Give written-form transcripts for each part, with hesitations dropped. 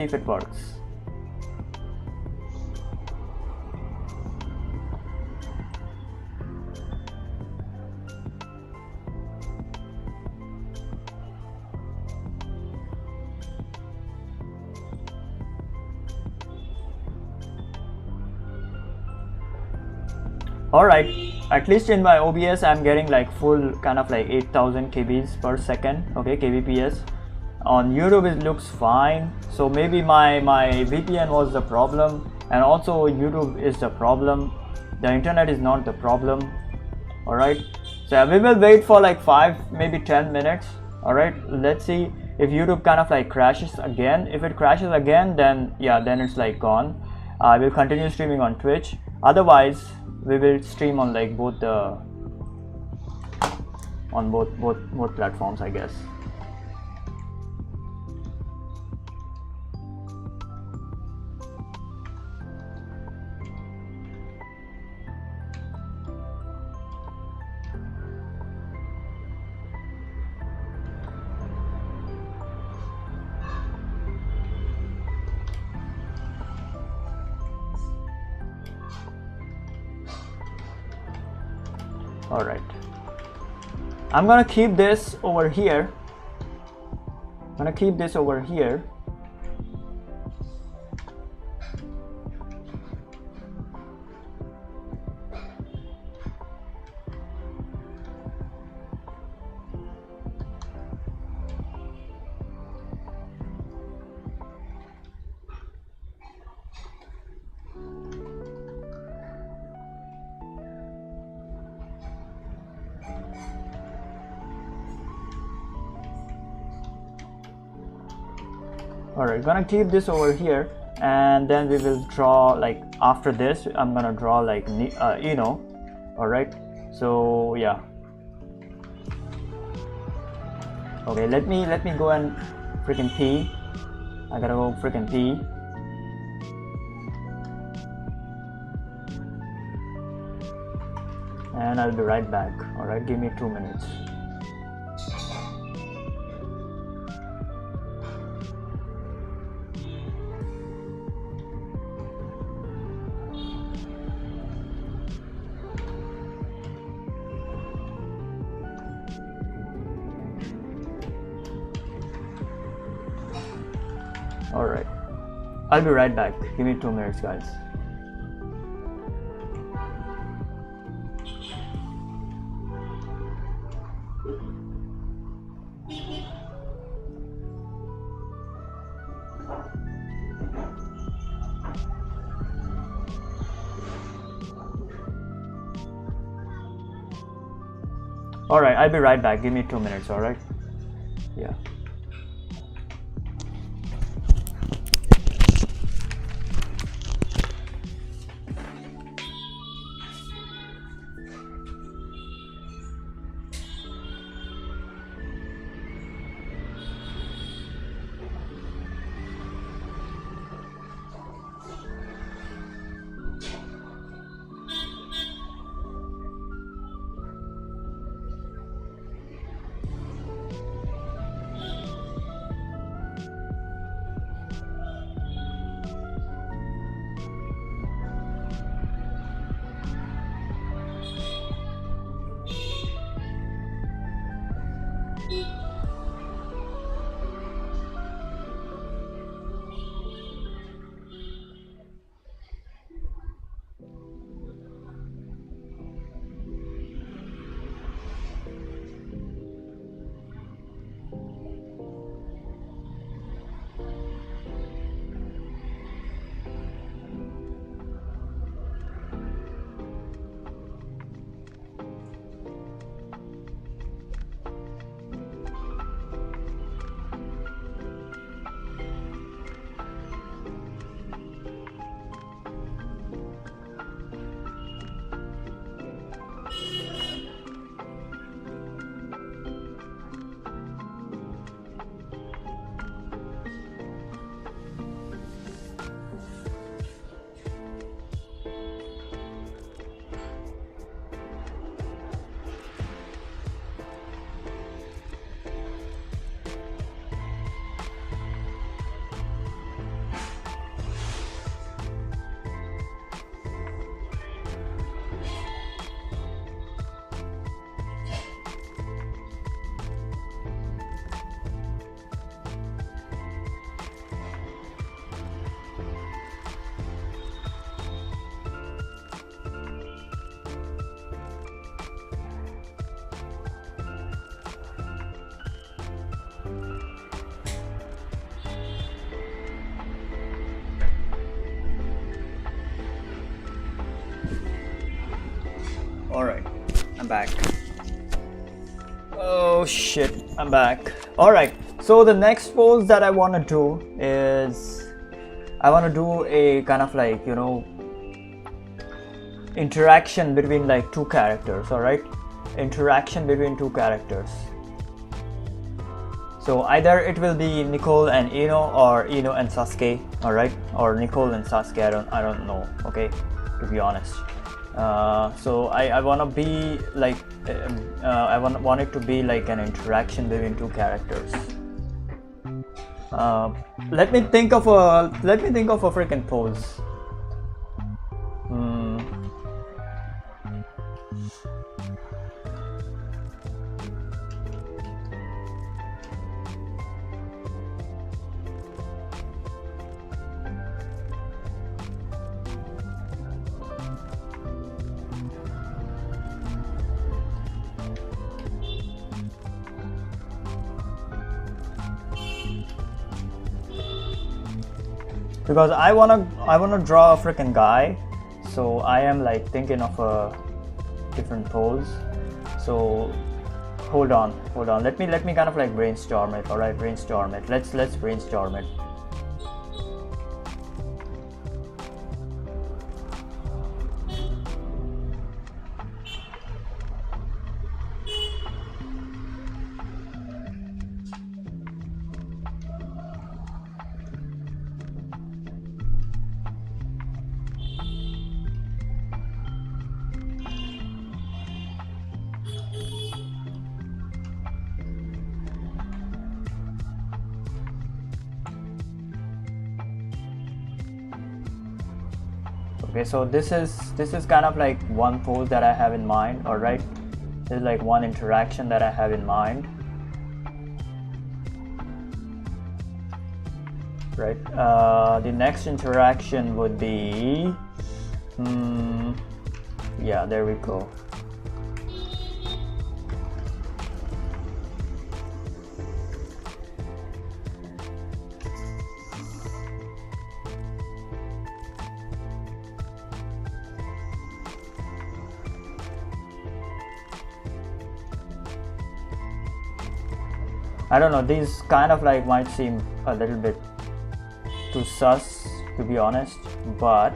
if it works. Alright, at least in my OBS I'm getting like full kind of like 8000 kbs per second, okay, kbps. On YouTube it looks fine, so maybe my VPN was the problem, and also YouTube is the problem. The internet is not the problem. Alright, so we will wait for like 5 maybe 10 minutes. Alright, let's see if YouTube kind of like crashes again. If it crashes again, then yeah, then it's like gone. I will continue streaming on Twitch. Otherwise we will stream on like both platforms, I guess. All right, I'm gonna keep this over here. Alright, gonna keep this over here, and then we will draw like after this. I'm gonna draw like alright, so yeah. Okay, let me go and freaking pee. I gotta go freaking pee. And I'll be right back. Alright, give me 2 minutes. Alright, I'll be right back. Give me 2 minutes, guys. Alright, I'll be right back. Give me 2 minutes, alright? Yeah. back. Oh shit, I'm back. Alright, so the next pose that I want to do is I want to do a kind of like, you know, interaction between like two characters. Alright, interaction between two characters. So either it will be Nicole and Ino, or Ino and Sasuke, alright, or Nicole and Sasuke. I don't know, okay, to be honest. So I want to be like I want it to be like an interaction between two characters. Let me think of a freaking pose. Because I wanna draw a freaking guy, so I am like thinking of a different pose. So hold on, let me kind of like brainstorm it. Alright, brainstorm it. Let's brainstorm it. Okay, so this is kind of like one pose that I have in mind. All right, this is like one interaction that I have in mind. Right. The next interaction would be, yeah, there we go. I don't know, these kind of like might seem a little bit too sus, to be honest, but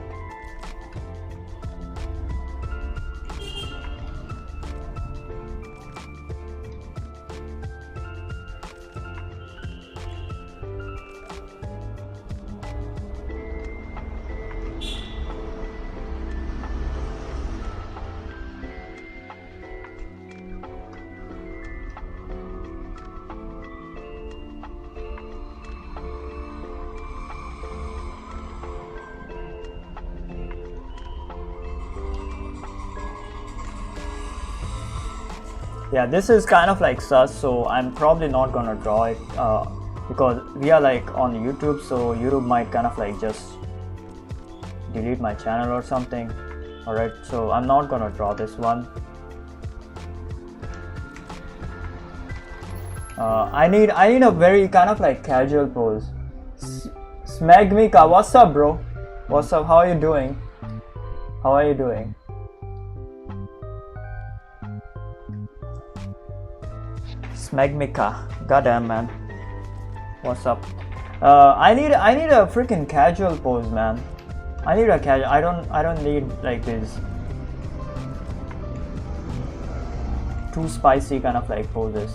yeah, this is kind of like sus, so I'm probably not gonna draw it because we are like on YouTube, so YouTube might kind of like just delete my channel or something. Alright, so I'm not gonna draw this one. I need a very kind of like casual pose. Smegmika, what's up, bro? What's up? How are you doing? How are you doing? Smegmika, goddamn man, what's up? I need a freaking casual pose, man. I need a casual. I don't need like this too spicy kind of like poses.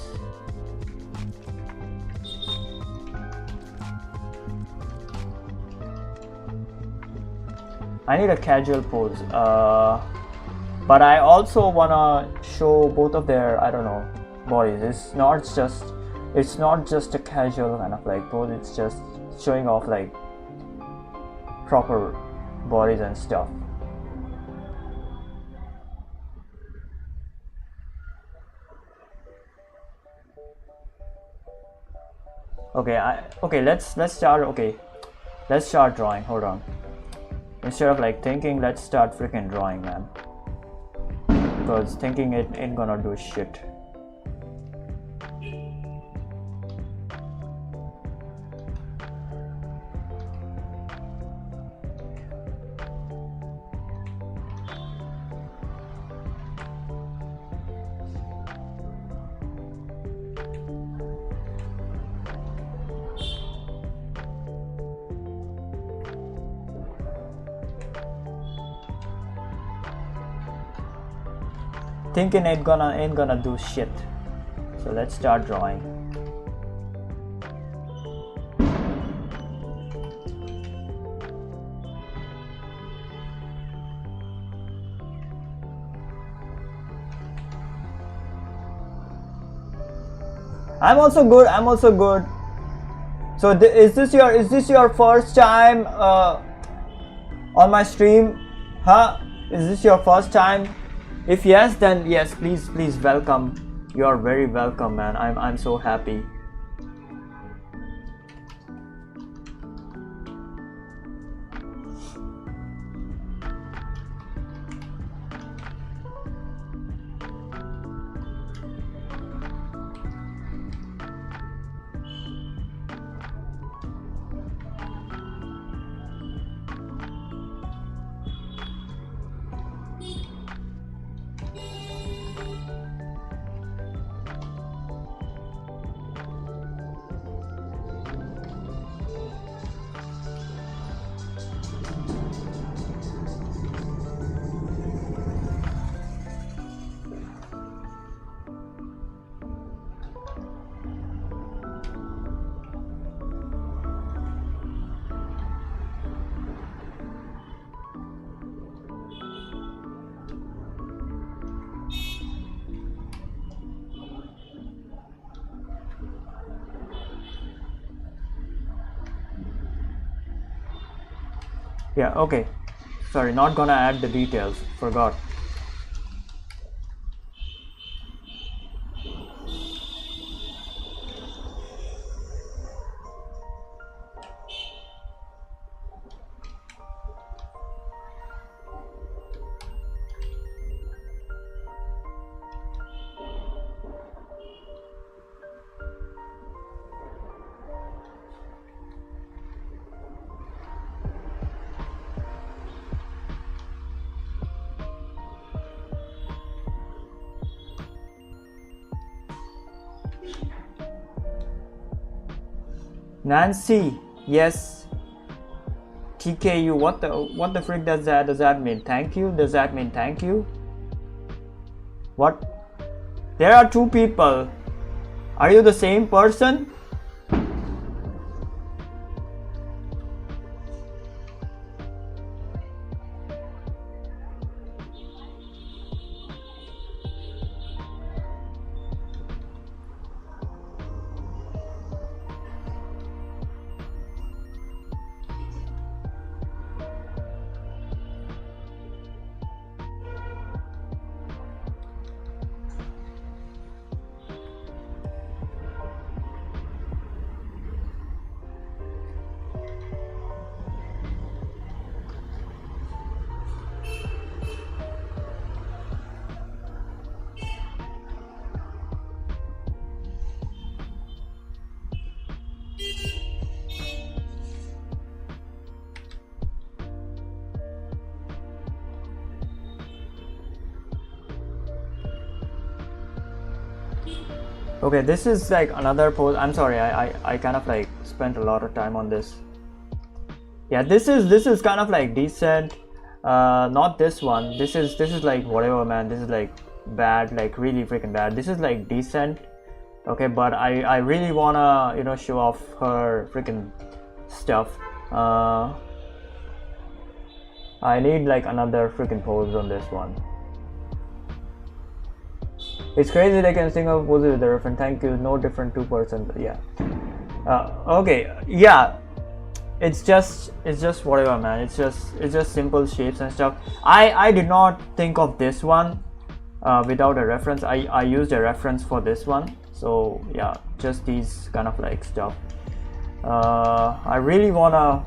I need a casual pose, but I also wanna show both of their, I don't know, bodies. It's not just a casual kind of like pose. It's just showing off like proper bodies and stuff. Okay, let's start. Okay, let's start drawing. Hold on. Instead of like thinking, let's start freaking drawing, man. Because thinking it ain't gonna do shit. thinking ain't gonna do shit. So let's start drawing. I'm also good. So is this your first time on my stream? Huh? Is this your first time? If yes, then yes, please welcome. You are very welcome, man. I'm so happy. Yeah, okay. Sorry, not gonna add the details. Forgot. Nancy, yes. TKU, what the frick does that mean? Thank you? Does that mean thank you? What? There are two people. Are you the same person? Okay, this is like another pose. I'm sorry, I kind of like spent a lot of time on this. Yeah, this is kind of like decent. Not this one. This is like whatever, man. This is like bad, like really freaking bad. This is like decent. Okay, but I really wanna, you know, show off her freaking stuff. I need like another freaking pose on this one. It's crazy they can sing a pose with the reference. Thank you. No different 2%. Yeah. Okay. Yeah. It's just whatever, man. It's just simple shapes and stuff. I did not think of this one without a reference. I used a reference for this one. So yeah, just these kind of like stuff. I really wanna.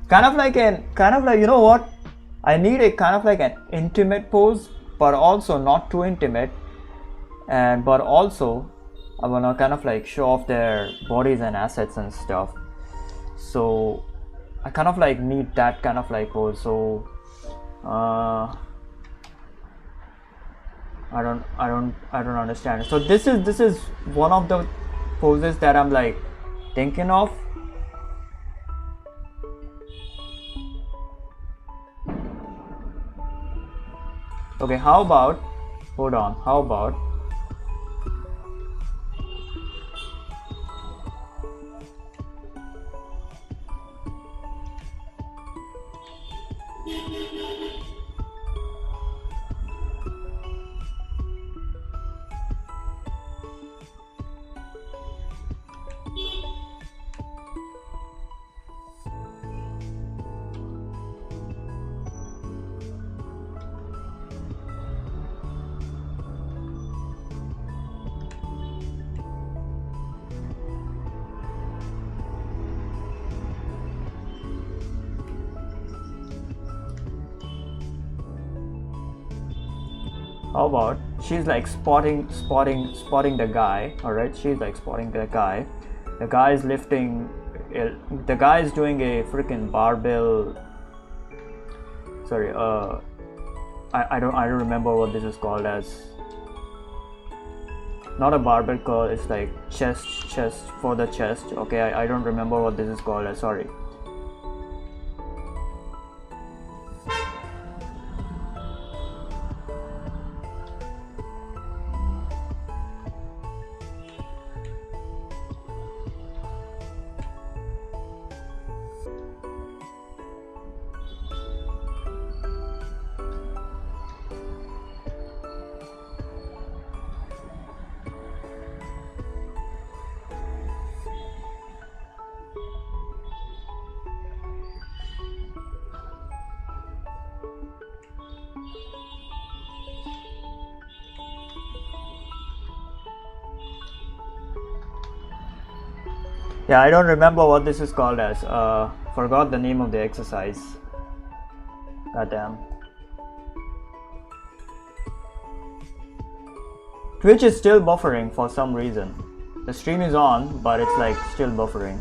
Kind of like you know what? I need a kind of like an intimate pose, but also not too intimate, but also I wanna kind of like show off their bodies and assets and stuff. So I kind of like need that kind of like pose. So I don't understand. So this is one of the poses that I'm like thinking of. Okay, how about, hold on, how about she's like spotting the guy. All right, she's like spotting the guy. The guy is lifting, the guy is doing a freaking barbell. Sorry, I don't remember what this is called as. Not a barbell curl, it's like chest for the chest. Okay, I don't remember what this is called as, sorry. Yeah, I don't remember what this is called as. Forgot the name of the exercise. Goddamn. Twitch is still buffering for some reason. The stream is on, but it's like still buffering.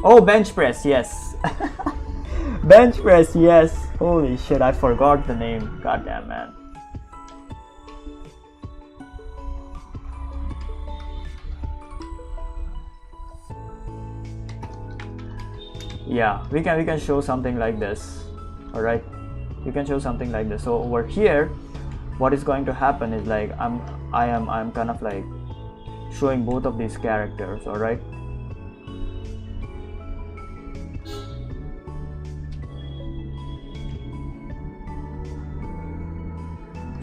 Oh, bench press, yes. Bench press, yes. Holy shit, I forgot the name. Goddamn, man. Yeah, we can show something like this. All right, we can show something like this. So over here, what is going to happen is like I'm kind of like showing both of these characters. All right.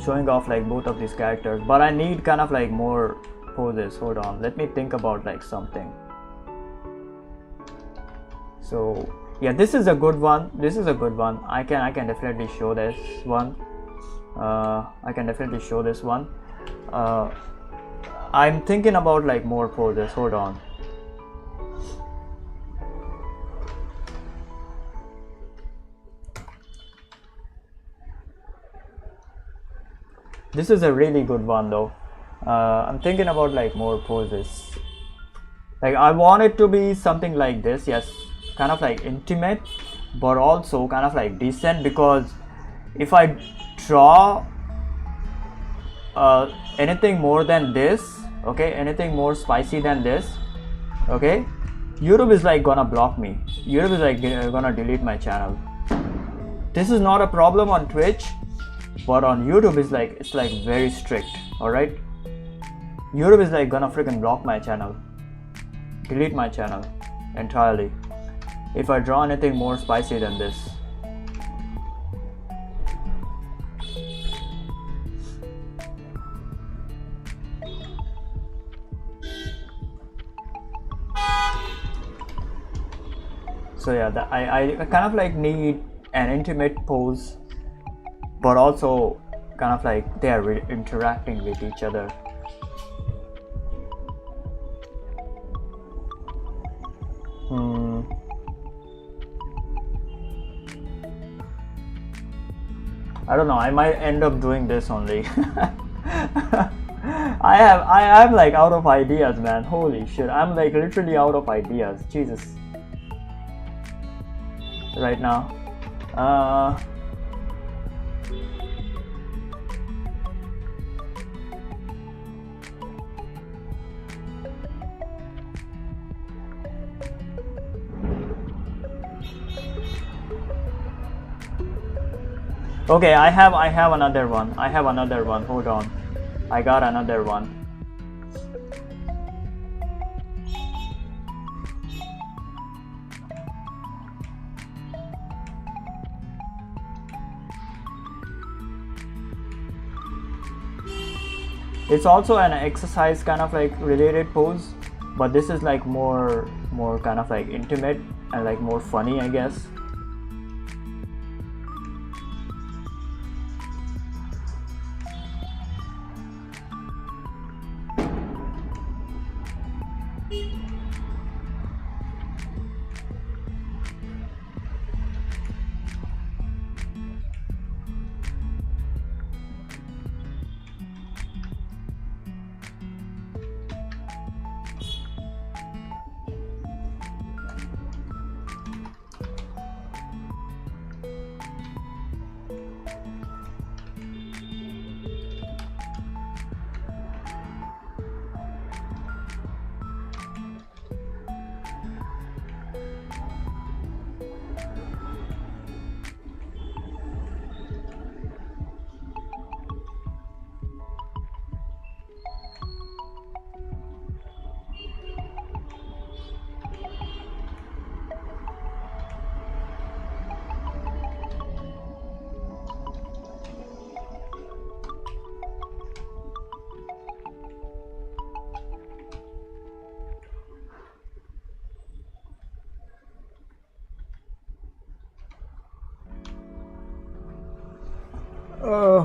Showing off like both of these characters, but I need kind of like more poses. Hold on, let me think about like something. So yeah, this is a good one. This is a good one. I can definitely show this one. I can definitely show this one. I'm thinking about like more poses. Hold on. This is a really good one though. I'm thinking about like more poses. Like I want it to be something like this. Yes. Kind of like intimate, but also kind of like decent, because if I draw anything more than this, okay, anything more spicy than this, okay, YouTube is like gonna block me. YouTube is like gonna delete my channel. This is not a problem on Twitch, but on YouTube it's like very strict. All right, YouTube is like gonna freaking block my channel, delete my channel entirely if I draw anything more spicy than this. So yeah, I kind of like need an intimate pose, but also kind of like they are interacting with each other. I don't know, I might end up doing this only. I'm like out of ideas, man. Holy shit, I'm like literally out of ideas. Jesus. Right now. Okay, I have another one. I have another one. Hold on. I got another one. It's also an exercise kind of like related pose, but this is like more kind of like intimate and like more funny, I guess.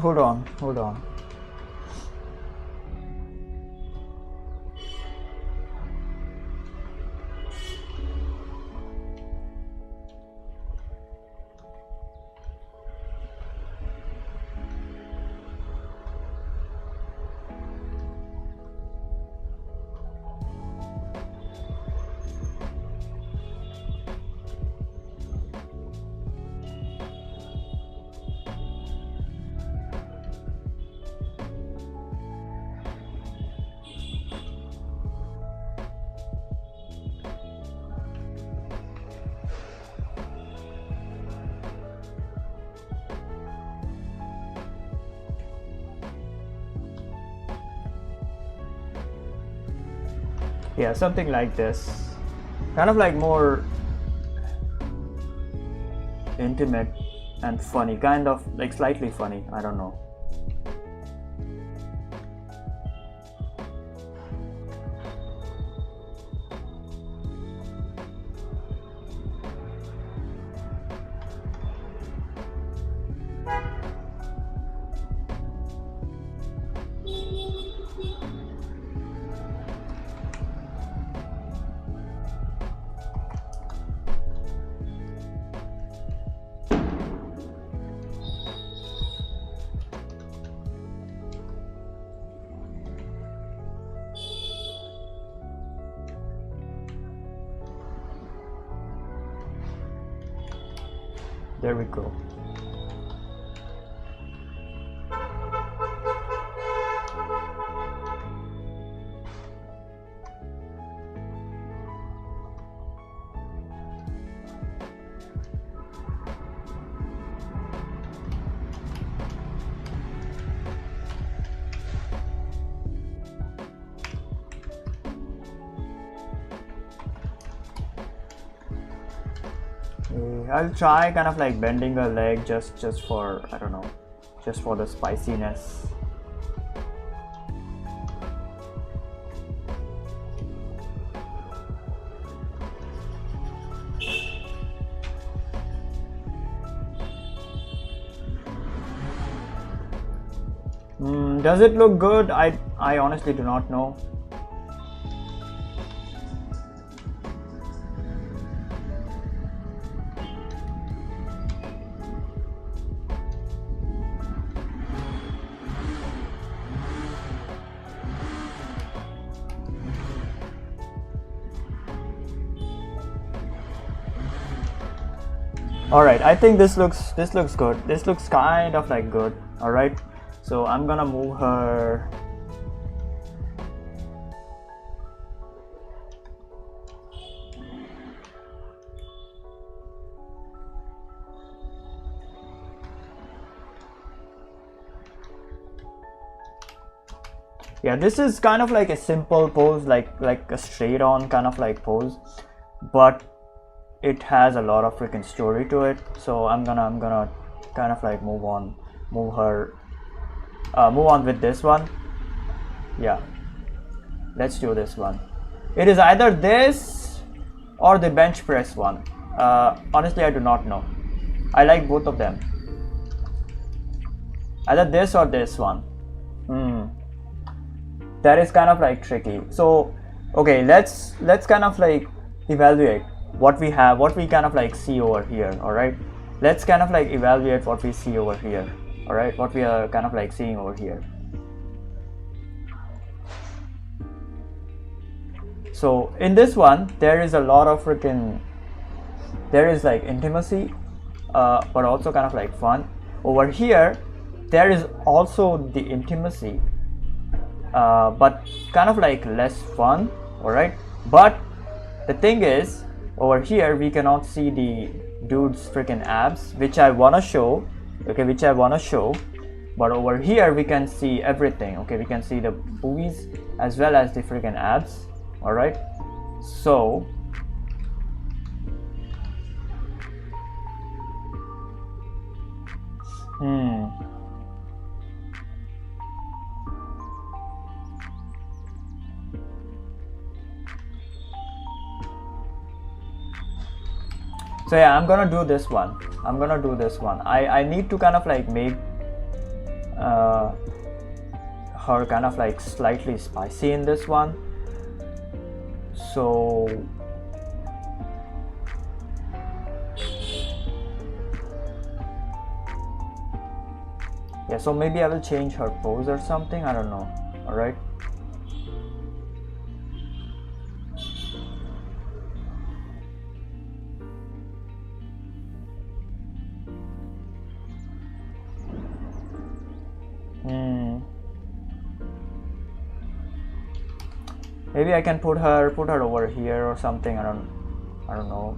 Hold on, hold on. Yeah, something like this. Kind of like more intimate and funny, kind of like slightly funny, I don't know. There we go. I'll try kind of like bending a leg just for, I don't know, just for the spiciness. Does it look good? I honestly do not know. All right, I think this looks good. This looks kind of like good. All right, so I'm gonna move her. Yeah, this is kind of like a simple pose, like a straight on kind of like pose, but it has a lot of freaking story to it. So I'm gonna kind of like move on with this one. Yeah, let's do this one. It is either this or the bench press one. Honestly, I do not know. I like both of them. Either this or this one. That is kind of like tricky. So okay, let's kind of like evaluate what we have, what we kind of like see over here. All right, let's kind of like evaluate what we see over here. All right, what we are kind of like seeing over here. So in this one, there is a lot of freaking, there is like intimacy, but also kind of like fun. Over here, there is also the intimacy, but kind of like less fun. All right, but the thing is, over here we cannot see the dude's freaking abs, which I wanna show. Okay, which I wanna show, but over here we can see everything. Okay, we can see the boobies as well as the freaking abs. All right, so so yeah, I'm gonna do this one. I need to kind of like make her kind of like slightly spicy in this one. So yeah, so maybe I will change her pose or something, I don't know. All right, maybe I can put her over here or something. I don't know.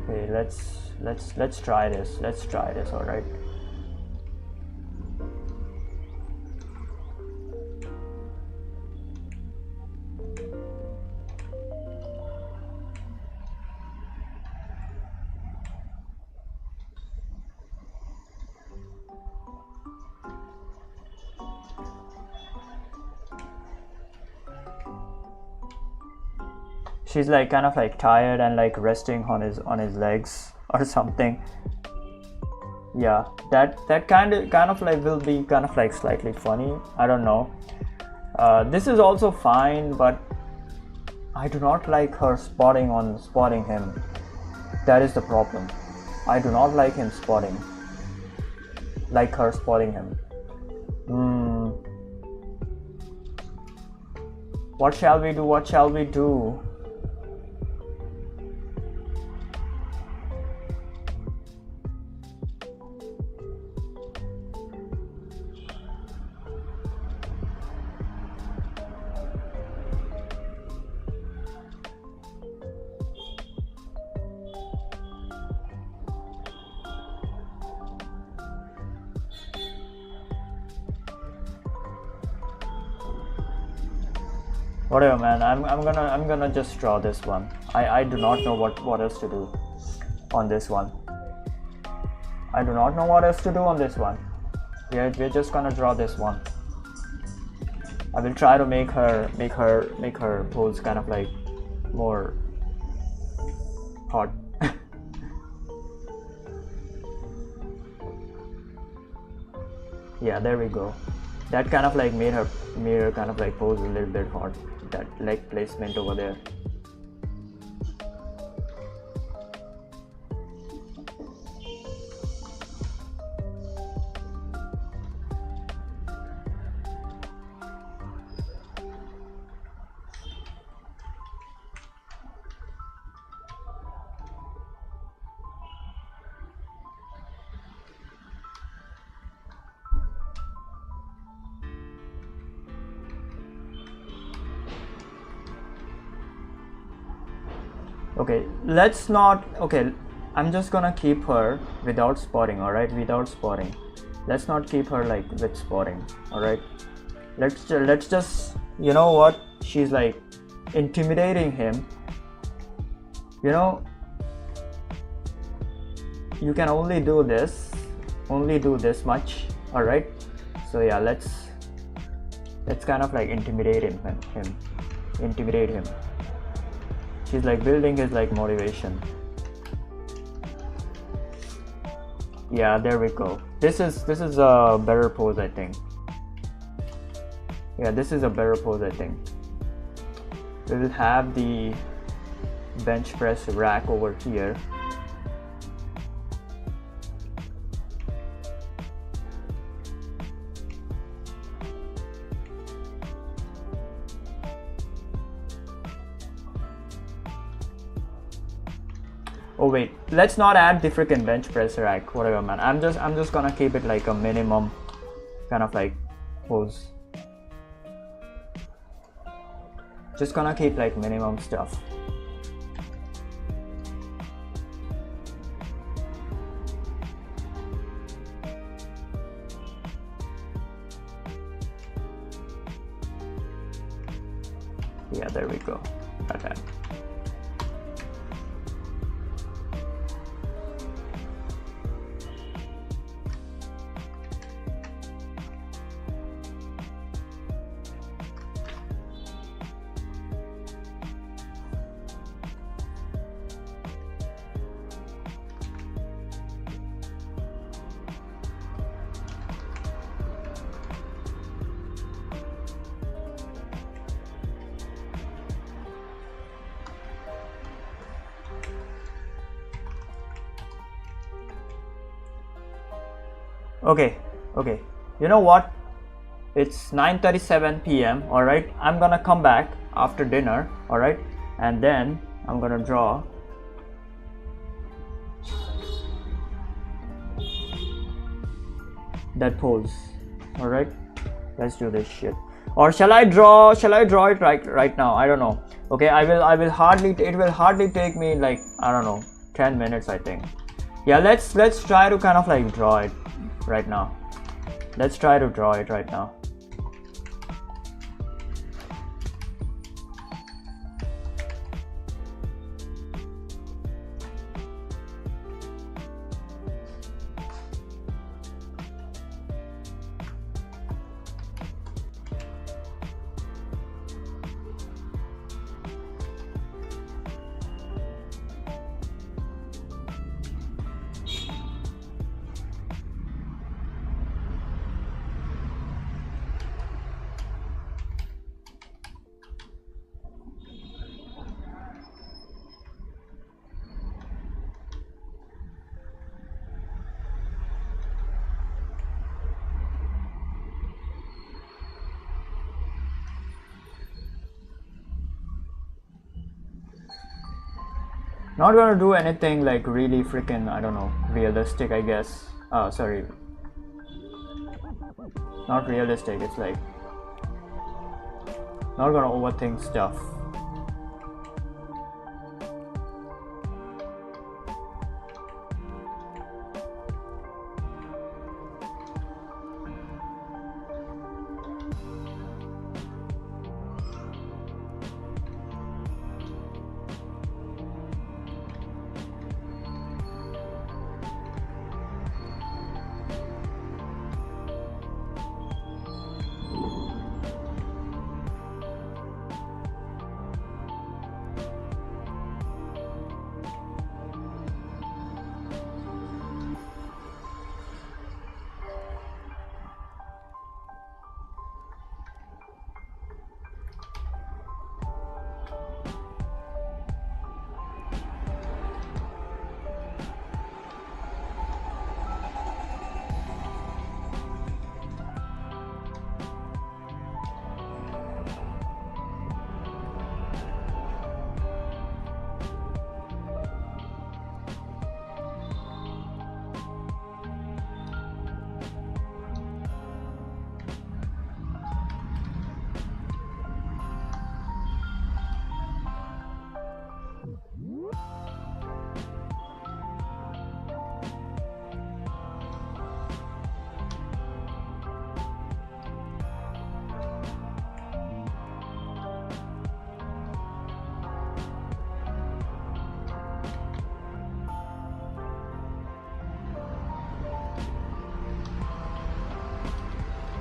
Okay, let's try this. All right. She's like kind of like tired and like resting on his legs or something. Yeah, that kind of like will be kind of like slightly funny. I don't know. This is also fine, but I do not like her spotting him. That is the problem. I do not like him spotting. Like her spotting him. What shall we do? Whatever, man. I'm gonna just draw this one. I do not know what else to do on this one. We're just gonna draw this one. I will try to make her pose kind of like more hot. Yeah, there we go. That kind of like made her kind of like pose a little bit hot. That leg placement over there. Okay, let's not, okay, I'm just gonna keep her without spotting, alright, without spotting. Let's not keep her like with spotting, alright. Let's just, you know what, she's like intimidating him. You know, you can only do this much, alright. So yeah, let's kind of like intimidate him. Intimidate him. She's like building his like motivation. Yeah, there we go. This is a better pose, I think. Yeah, this is a better pose, I think. We will have the bench press rack over here. Oh wait, let's not add the freaking bench press rack, whatever man. I'm just gonna keep it like a minimum kind of like pose. Just gonna keep like minimum stuff. Yeah, there we go. Okay. Okay, you know what, it's 9:37 p.m. all right, I'm gonna come back after dinner, all right, and then I'm gonna draw that pose. All right, let's do this shit. Or shall I draw it right now? I don't know. Okay, it will hardly take me like, I don't know, 10 minutes, I think. Yeah, let's try to kind of like draw it right now. Let's try to draw it right now. Not gonna do anything like really freaking, I don't know, realistic, I guess. Sorry, not realistic. It's like not gonna overthink stuff.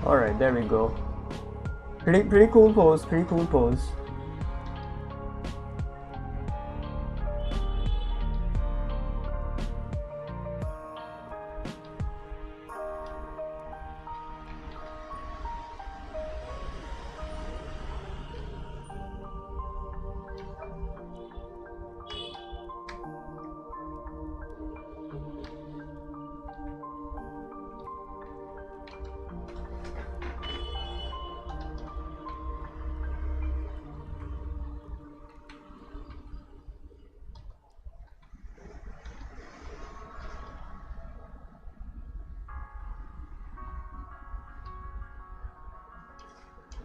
Alright, there we go. Pretty cool pose, pretty cool pose.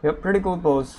Yep, pretty cool pose.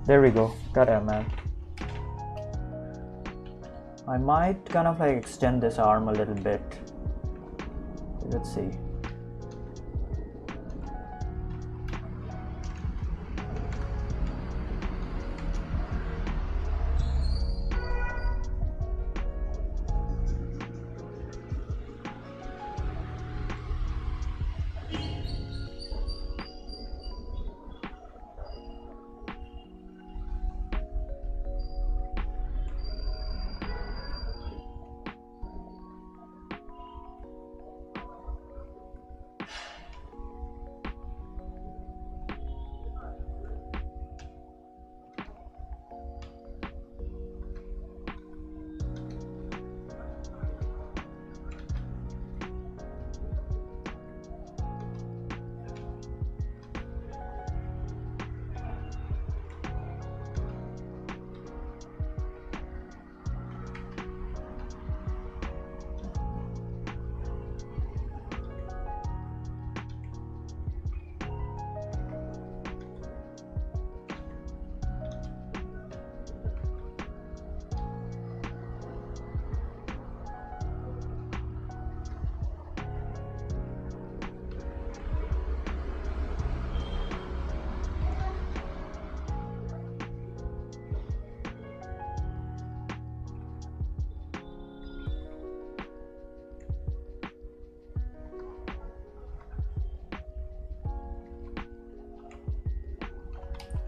There we go. Got it, man. I might kind of like extend this arm a little bit. Let's see.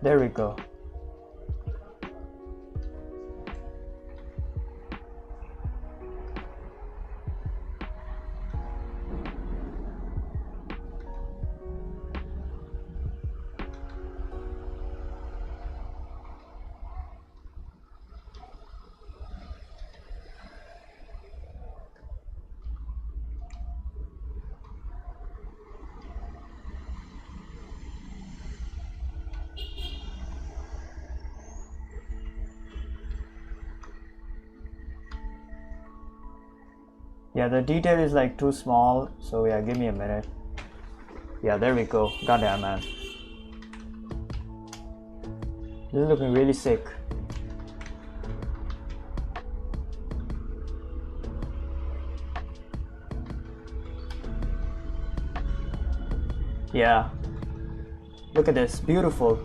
There we go. Yeah, the detail is like too small, so yeah, give me a minute. Yeah, there we go. Goddamn, man. This is looking really sick. Yeah. Look at this. Beautiful.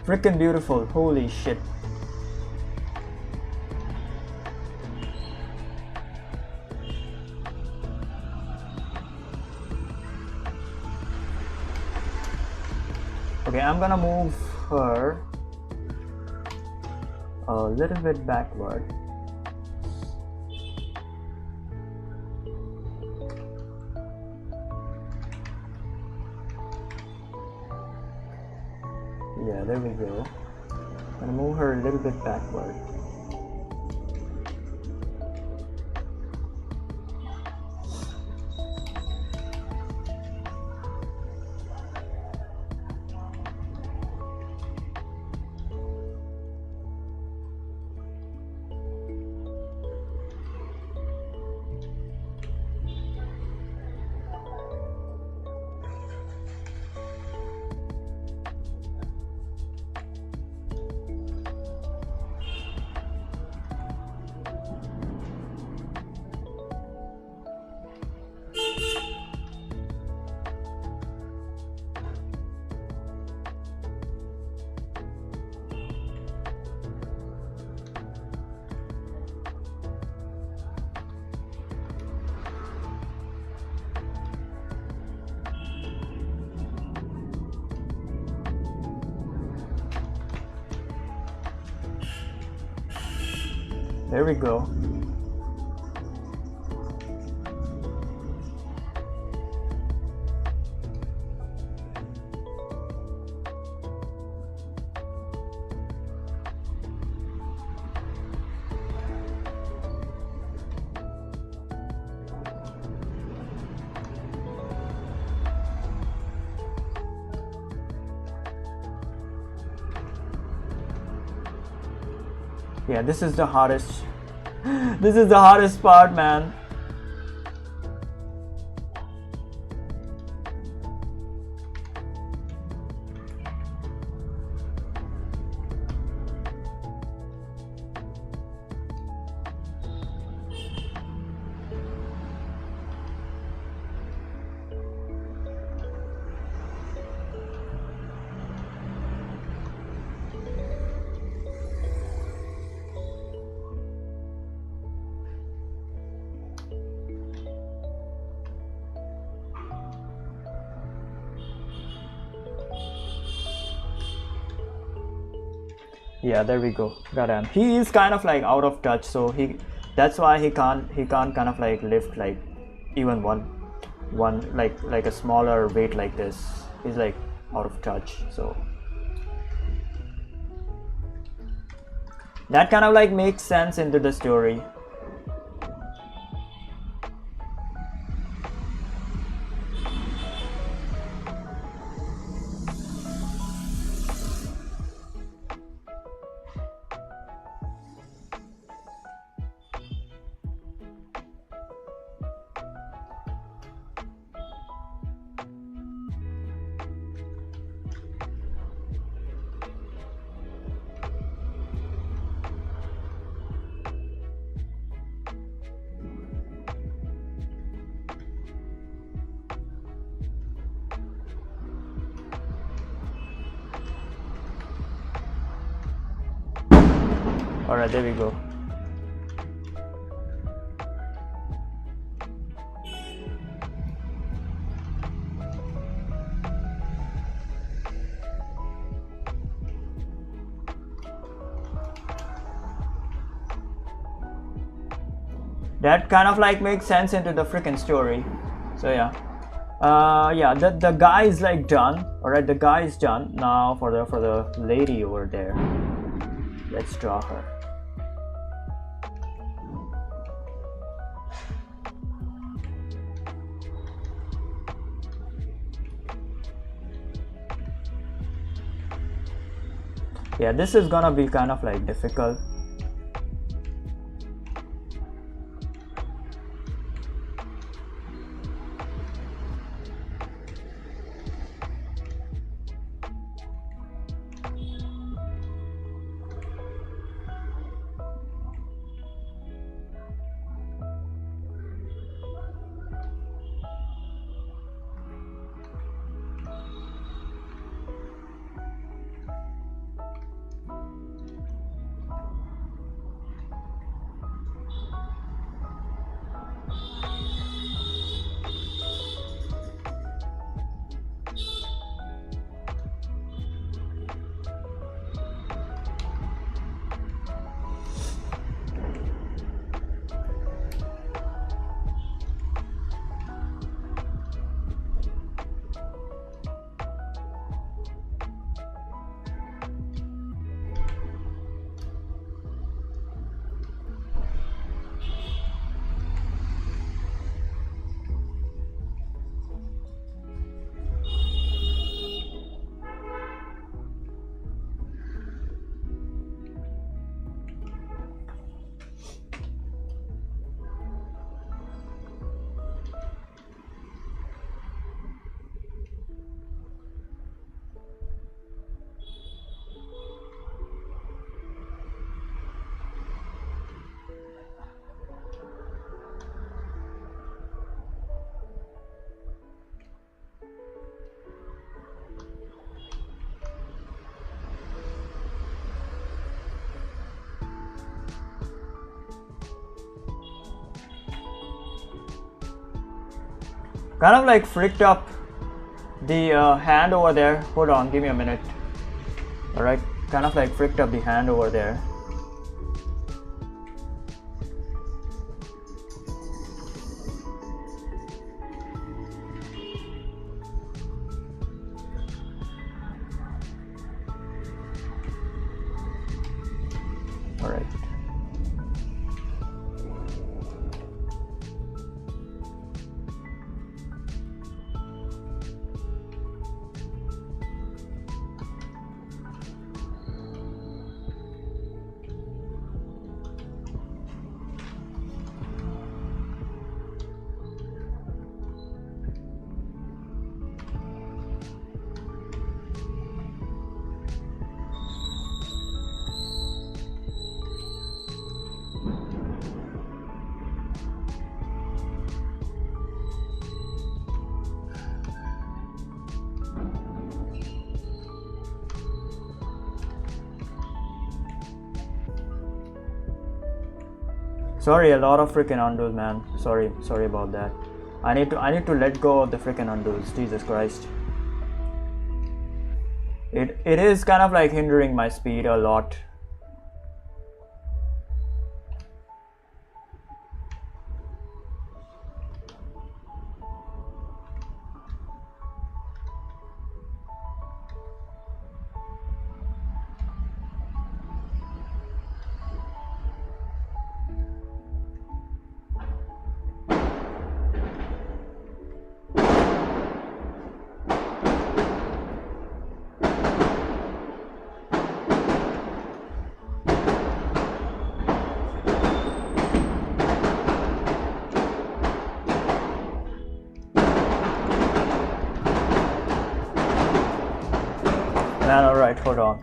Freaking beautiful, holy shit. Okay, I'm gonna move her a little bit backward. Yeah, there we go. I'm gonna move her a little bit backward. There we go. Yeah, this is the hardest. This is the hardest part, man. Yeah, there we go. Got him. He is kind of like out of touch, so that's why he can't kind of like lift like even one like a smaller weight like this. He's like out of touch, so that kind of like makes sense into the story. Alright, there we go. That kind of like makes sense into the freaking story. So yeah. Yeah, the guy is like done. Alright, the guy is done. Now for the lady over there. Let's draw her. Yeah, this is gonna be kind of like difficult. Kind of like fricked up the hand over there. Hold on, give me a minute. Alright, kind of like fricked up the hand over there. Alright. Sorry, a lot of freaking undos, man. Sorry about that. I need to let go of the freaking undos. Jesus Christ. It is kind of like hindering my speed a lot. Man, alright, hold on.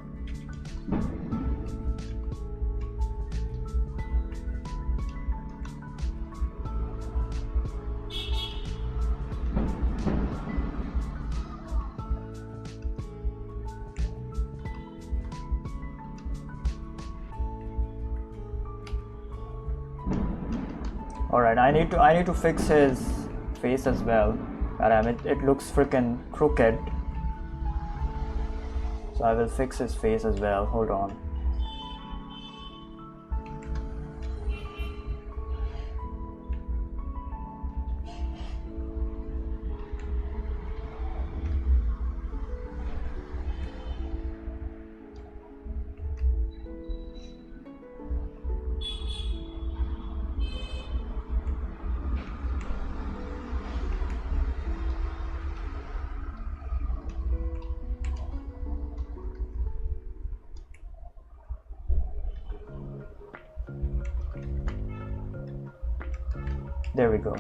Alright, I need to fix his face as well. It looks freaking crooked. So I will fix his face as well. Hold on. There we go.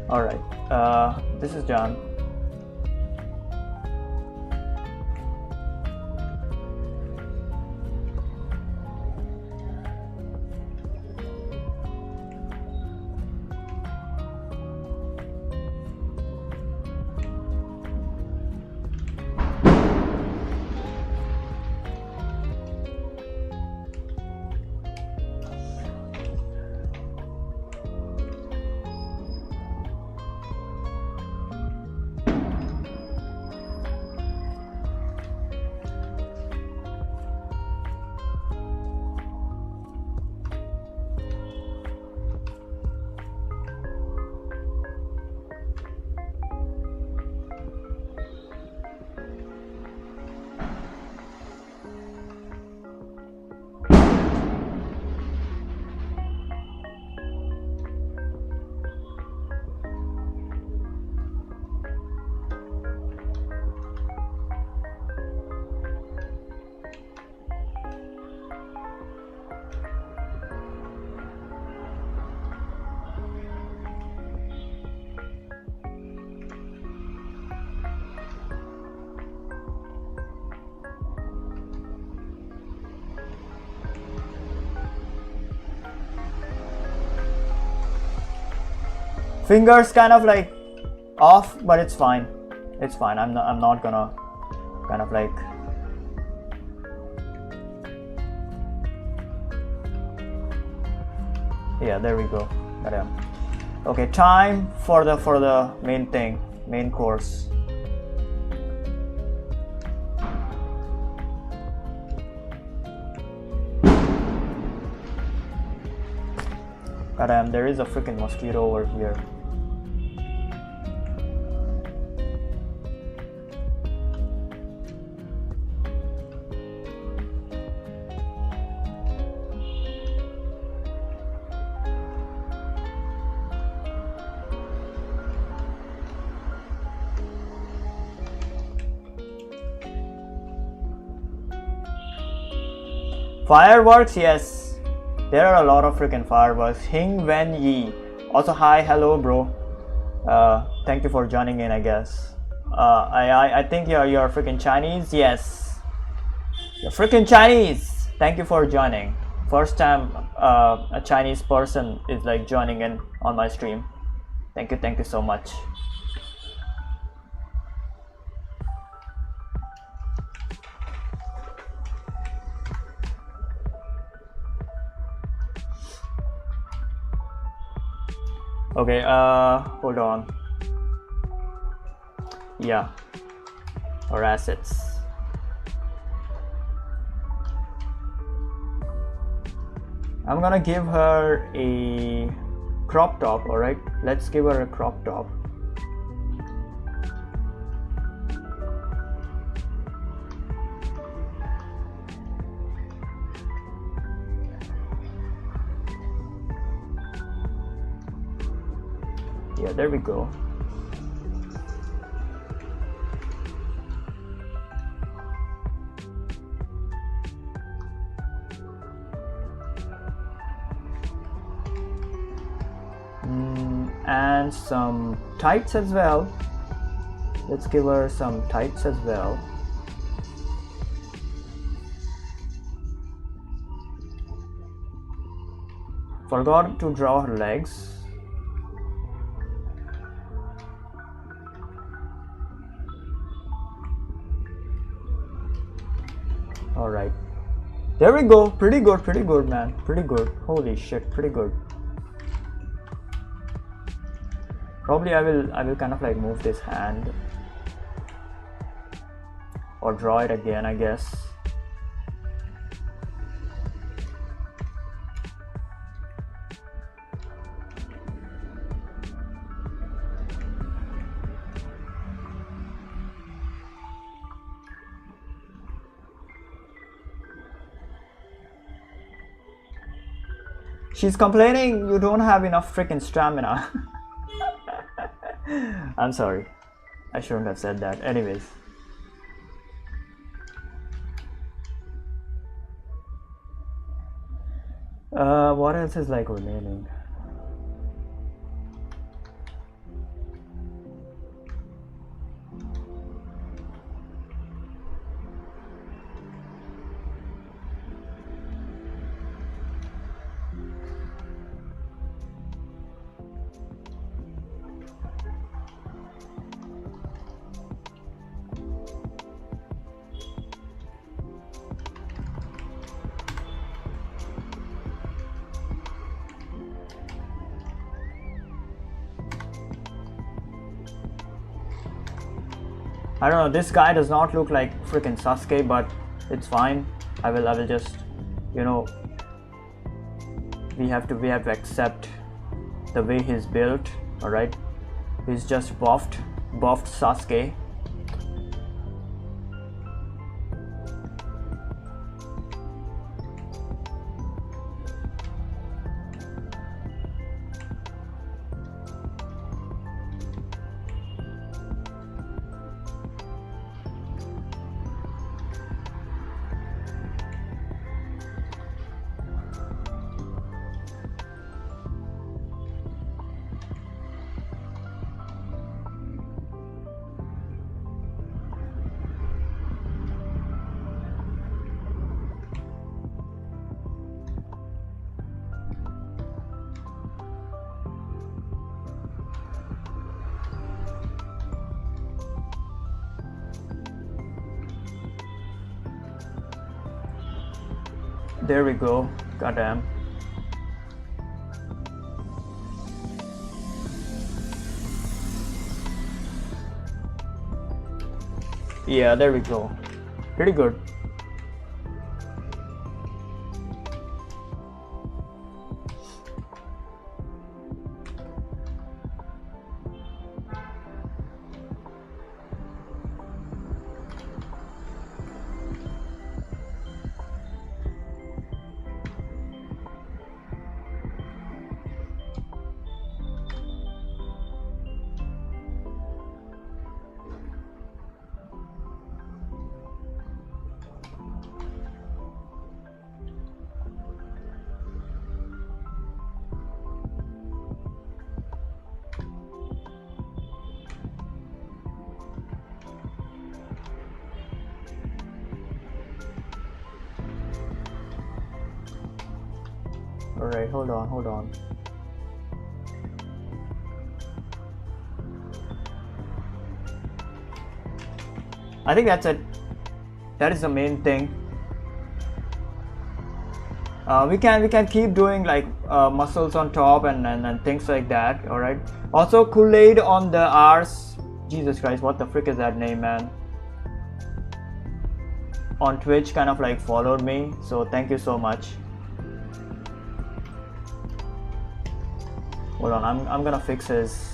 All right, this is John. Fingers kind of like off, but it's fine. It's fine. I'm not gonna kind of like. Yeah, there we go. Okay, time for the main thing, main course. Goddamn, there is a freaking mosquito over here. Fireworks, yes. There are a lot of freaking fireworks. Hing Wen Yi. Also, hi, hello, bro. Thank you for joining in, I guess. I think you're freaking Chinese. Yes, you're freaking Chinese. Thank you for joining. First time a Chinese person is like joining in on my stream. Thank you so much. Okay, hold on. Yeah, our assets. I'm gonna give her a crop top. All right, let's give her a crop top. Yeah, there we go. And some tights as well. Let's give her some tights as well. Forgot to draw her legs. All right, there we go. Pretty good, man. Pretty good. Holy shit, pretty good. Probably I will kind of like move this hand or draw it again, I guess. She's complaining you don't have enough freaking stamina. I'm sorry, I shouldn't have said that. Anyways, what else is like remaining? I don't know, this guy does not look like freaking Sasuke, but it's fine. I will just, you know, we have to accept the way he's built. All right, he's just buffed Sasuke. There we go. Goddamn. Yeah, there we go. Pretty good. Alright, hold on. I think that's it. That is the main thing. We can keep doing like muscles on top and things like that. Alright. Also, Kool-Aid on the Rs. Jesus Christ, what the frick is that name, man? On Twitch kind of like followed me, so thank you so much. Hold on, I'm gonna fix his.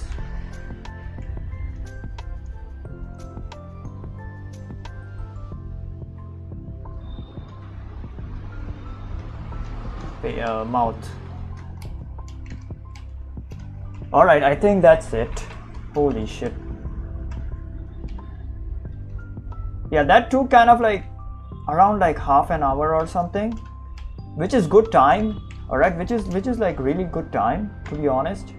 Mouth. Alright, I think that's it. Holy shit. Yeah, that took kind of like around like half an hour or something, which is good time. Alright, which is like really good time, to be honest.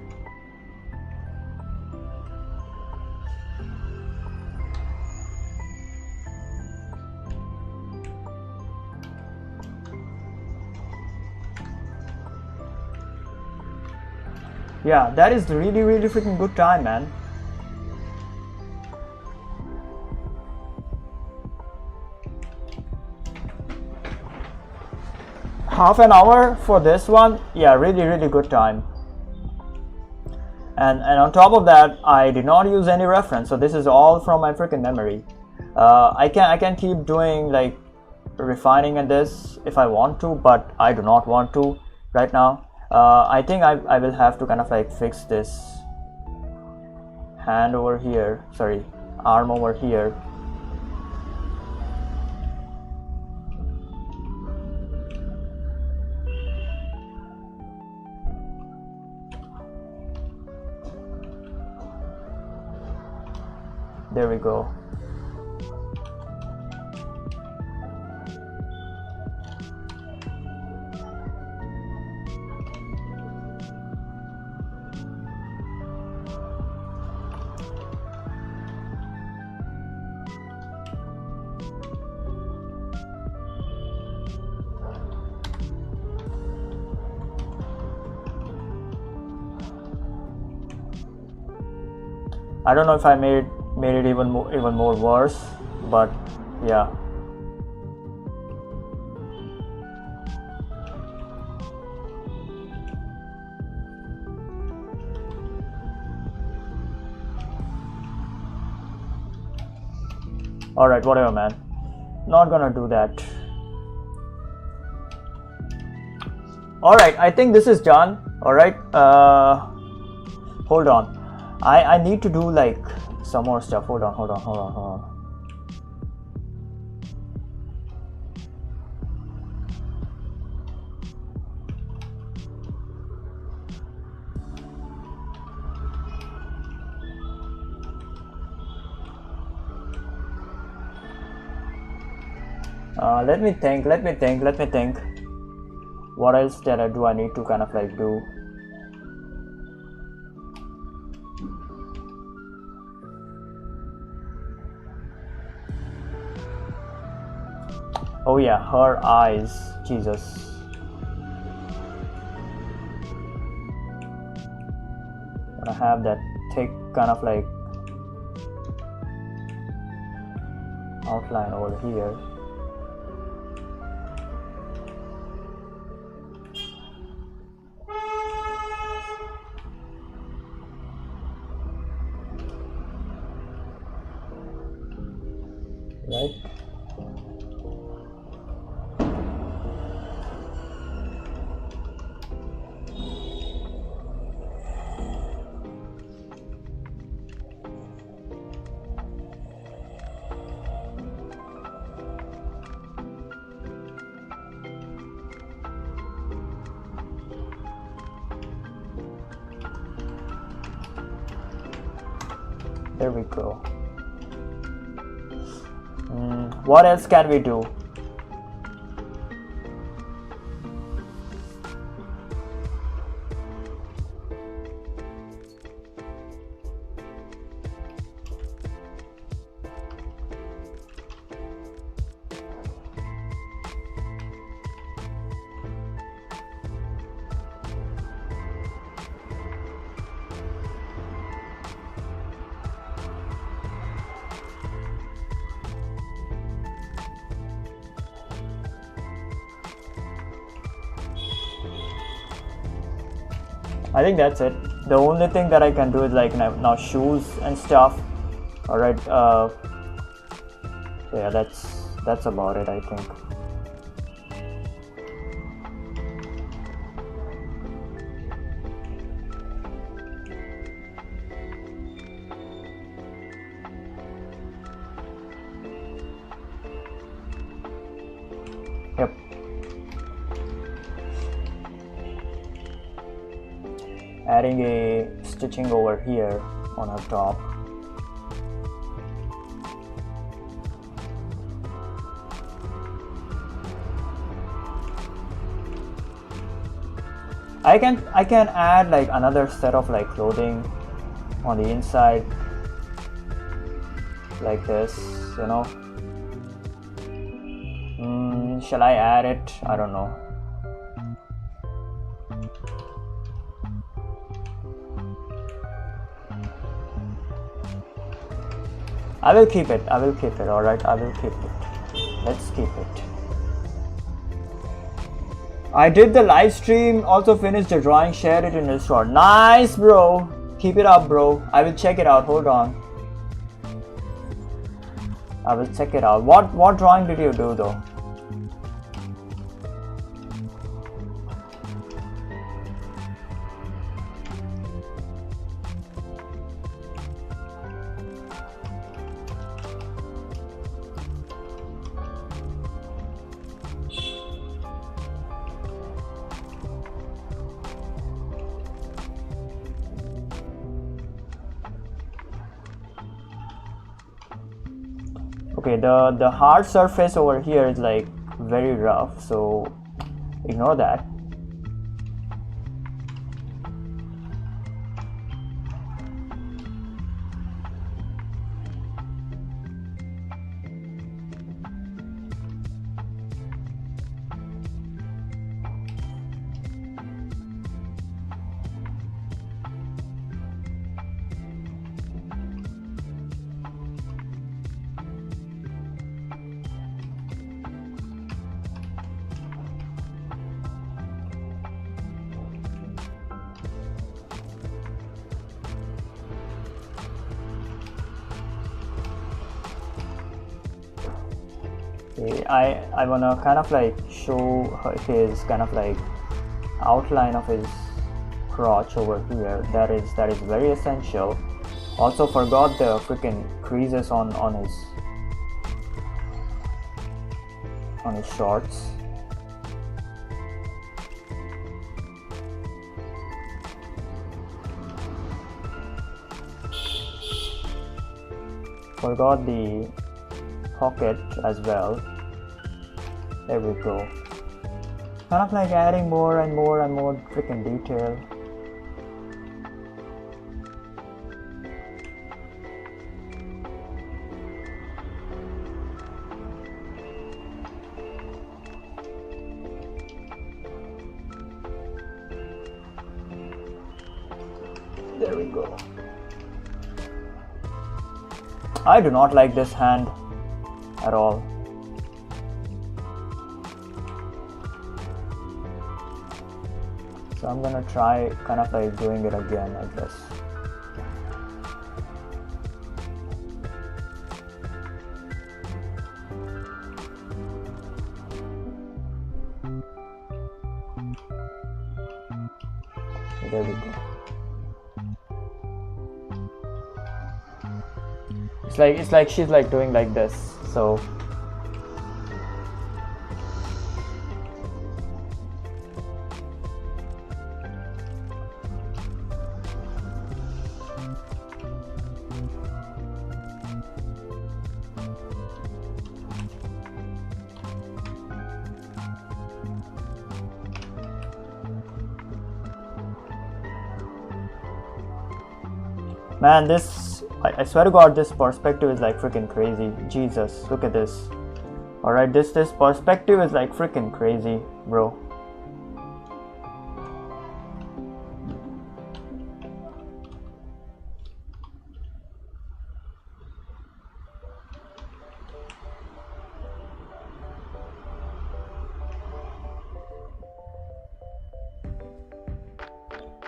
Yeah, that is really freaking good time, man. Half an hour for this one, yeah, really good time. And on top of that, I did not use any reference, so this is all from my freaking memory. I can keep doing like refining in this if I want to, but I do not want to right now. I think I will have to kind of like fix this hand over here, sorry, arm over here. There we go. I don't know if I made it even more worse, but yeah. Alright, whatever, man. Not gonna do that. Alright, I think this is done. Alright, hold on. I need to do like some more stuff. Hold on. Let me think. What else do I need to kind of like do? Oh yeah, her eyes. Jesus. I have that thick kind of like outline over here. right? There we go. What else can we do? I think that's it. The only thing that I can do is like now shoes and stuff. All right. Yeah, that's about it, I think. Yep. Adding a stitching over here on her top. I can add like another set of like clothing on the inside like this, you know. Shall I add it? I don't know. I will keep it. All right, I will keep it. Let's keep it. I did the live stream, also finished the drawing, shared it in the short. Nice, bro. Keep it up, bro. I will check it out. Hold on. I will check it out. What drawing did you do though? Okay, the hard surface over here is like very rough, so ignore that. I wanna kind of like show his kind of like outline of his crotch over here. That is very essential. Also forgot the freaking creases on his shorts. Forgot the pocket as well. There we go. Kind of like adding more and more and more freaking detail. There we go. I do not like this hand at all. So I'm gonna try kind of like doing it again, I guess. There we go. It's like she's like doing like this. So man, this, I swear to God, this perspective is like freaking crazy. Jesus, look at this. Alright, this perspective is like freaking crazy, bro.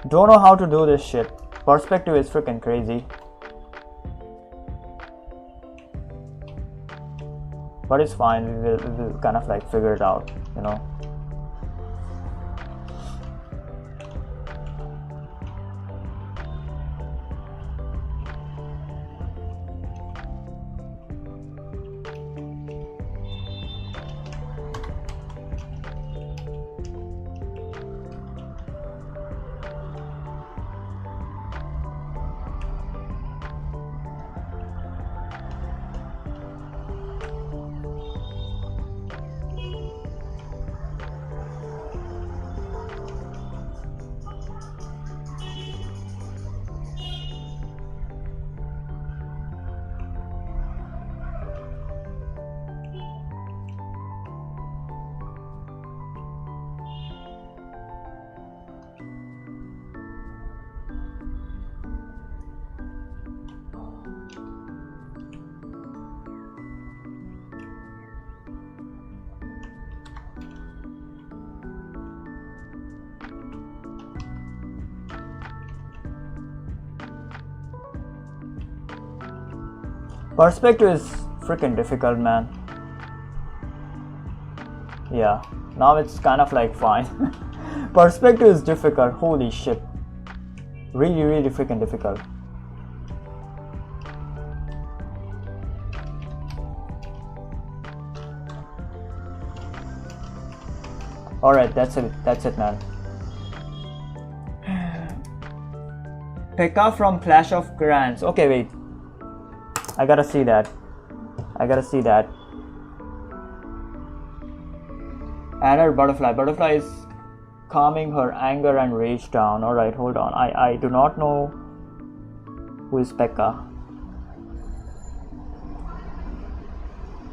Don't know how to do this shit. Perspective is freaking crazy. But it's fine, we will kind of like figure it out, you know. Perspective is freaking difficult, man. Yeah, now it's kind of like fine. Perspective is difficult, holy shit. Really freaking difficult. Alright, that's it, man. Pekka from Clash of Clans. Okay, wait. I gotta see that. And her butterfly. Butterfly is calming her anger and rage down. Alright, hold on. I do not know who is Pekka.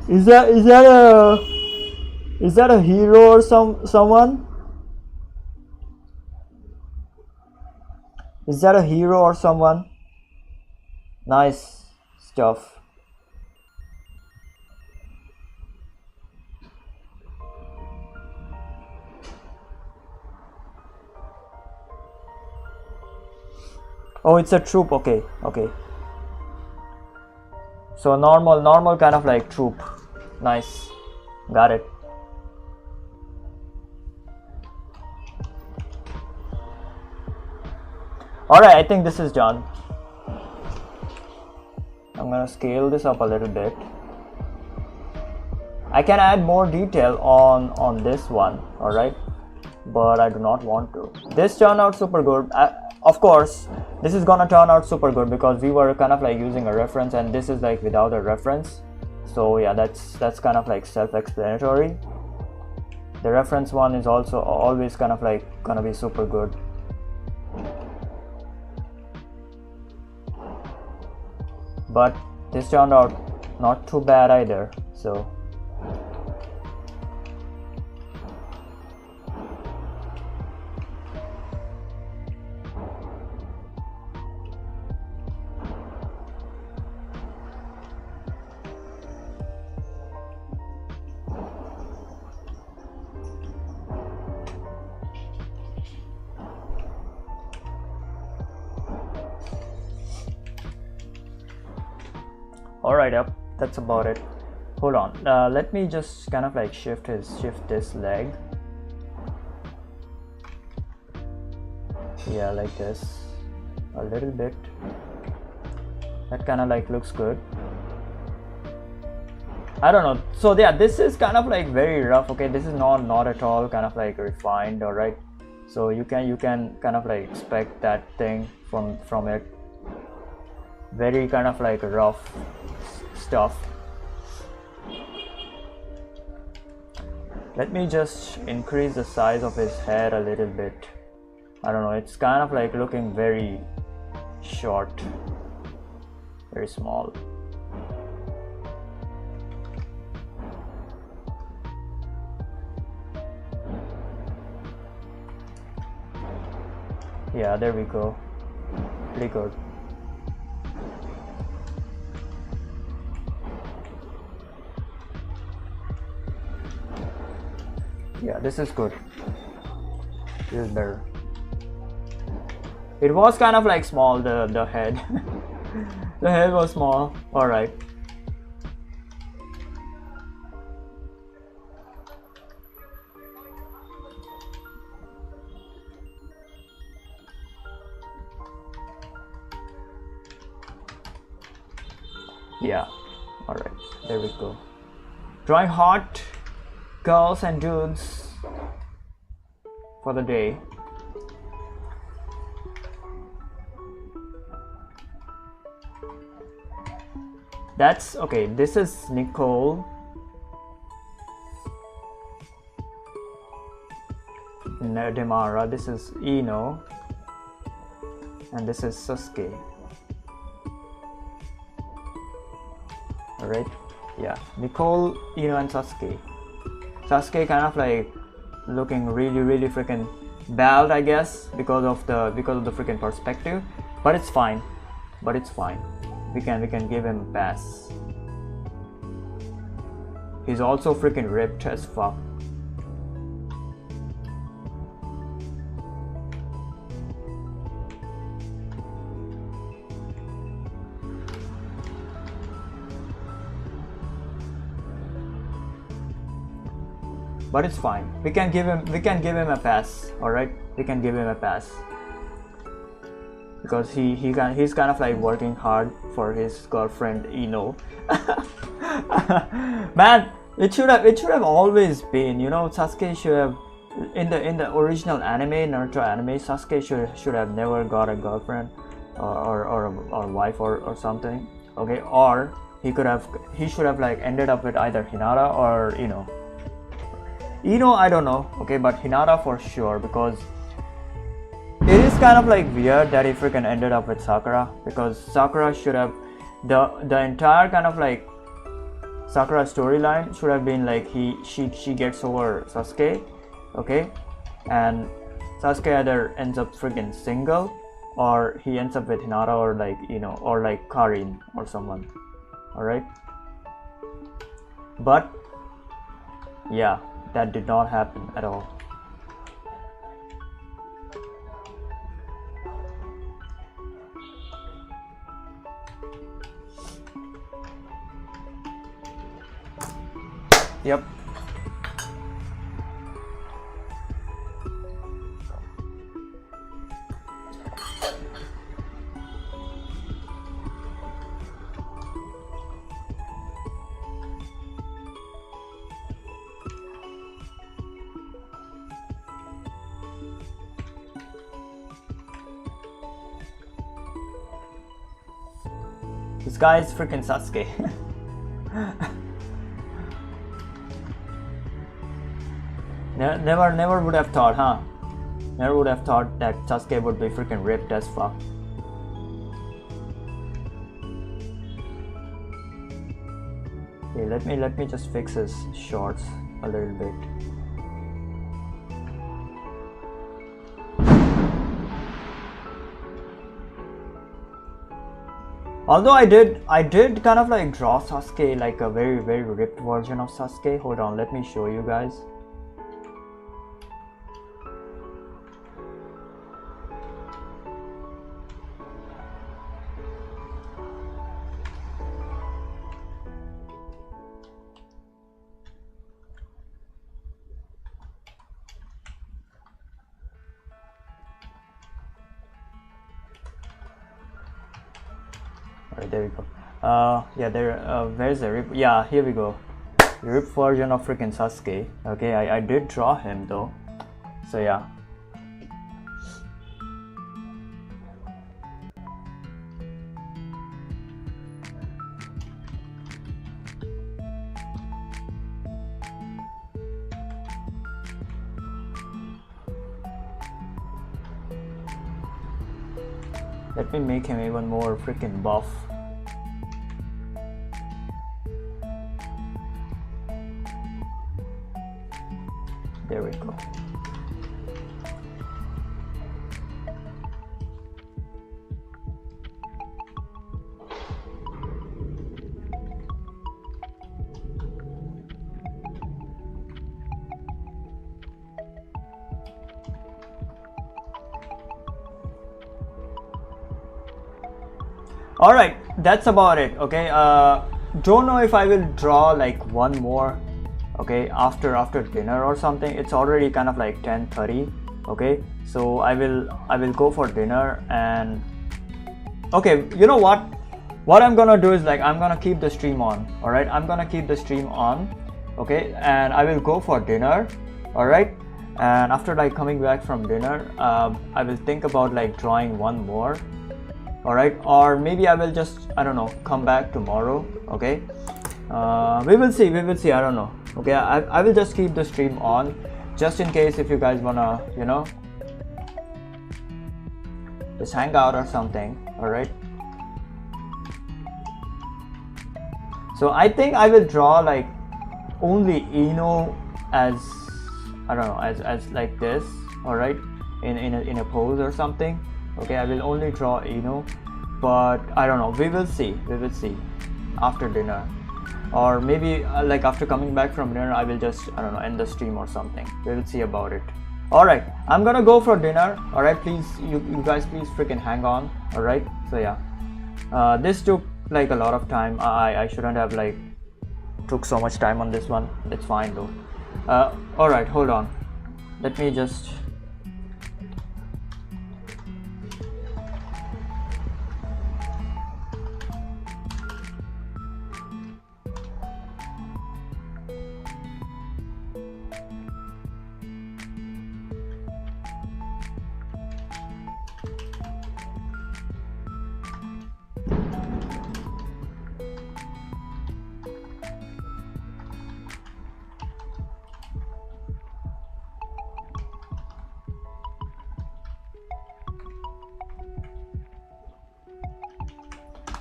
Is that a hero or someone? Is that a hero or someone? Nice stuff. Oh, it's a troop. Okay. So normal kind of like troop. Nice. Got it. Alright, I think this is done. I'm gonna scale this up a little bit. I can add more detail on this one, alright, but I do not want to. This turned out super good. Of course, this is gonna turn out super good because we were kind of like using a reference, and this is like without a reference. So yeah, that's kind of like self-explanatory. The reference one is also always kind of like gonna be super good. But this turned out not too bad either, so alright, up, that's about it. Hold on, let me just kind of like shift this leg. Yeah, like this. A little bit. That kind of like looks good. I don't know. So yeah, this is kind of like very rough. Okay, this is not at all kind of like refined. All right. So you can kind of like expect that thing from it. Very kind of like rough stuff. Let me just increase the size of his head a little bit. I don't know, it's kind of like looking very short, very small. Yeah, there we go. Pretty good. Yeah, this is good. This is better. It was kind of like small, the head. The head was small. All right. Yeah. All right. There we go. Drawing hot girls and dudes for the day. That's okay. This is Nicole. Demara. This is Ino. And this is Sasuke. Alright. Yeah. Nicole, Ino, and Sasuke. Sasuke kind of like looking really freaking bad, I guess, because of the freaking perspective. But it's fine. We can give him a pass. He's also freaking ripped as fuck. But it's fine. We can give him a pass. All right, we can give him a pass because he's kind of like working hard for his girlfriend Ino. Man, it should have always been. You know, Sasuke should have in the original anime, Naruto anime. Sasuke should have never got a girlfriend or wife or something. Okay, or he should have like ended up with either Hinata or Ino. I don't know, okay, but Hinata for sure, because it is kind of like weird that he freaking ended up with Sakura, because Sakura should have the entire kind of like Sakura storyline should have been like she gets over Sasuke, okay, and Sasuke either ends up freaking single or he ends up with Hinata or like or like Karin or someone, all right, but yeah. That did not happen at all. Yep. This guy is freaking Sasuke. Never would have thought, huh? Never would have thought that Sasuke would be freaking ripped as fuck. Okay, let me just fix his shorts a little bit. Although I did kind of like draw Sasuke like a very ripped version of Sasuke. Hold on, let me show you guys. Alright, there we go. Yeah, there. Where's the rip? Yeah, here we go. Rip version of freaking Sasuke. Okay, I did draw him though. So yeah. Let me make him even more freaking buff. There we go. Alright, that's about it. Okay, don't know if I will draw like one more, okay, after dinner or something. It's already kind of like 10:30. Okay, so I will go for dinner. And okay, you know what I'm gonna do is like I'm gonna keep the stream on. All right, I'm gonna keep the stream on. Okay, and I will go for dinner. All right, and after like coming back from dinner, I will think about like drawing one more. All right, or maybe I will just, I don't know, come back tomorrow. Okay, we will see, I don't know. Okay, I will just keep the stream on just in case if you guys wanna, you know, just hang out or something. All right, so I think I will draw like only Ino as, I don't know, as like this. All right, in a pose or something. Okay, I will only draw Ino, but I don't know, we will see after dinner, or maybe like after coming back from dinner I will just, I don't know, end the stream or something. We will see about it. All right, I'm gonna go for dinner. All right, please, you guys please freaking hang on. All right, so yeah, this took like a lot of time. I shouldn't have like took so much time on this one. It's fine though. All right, hold on, let me just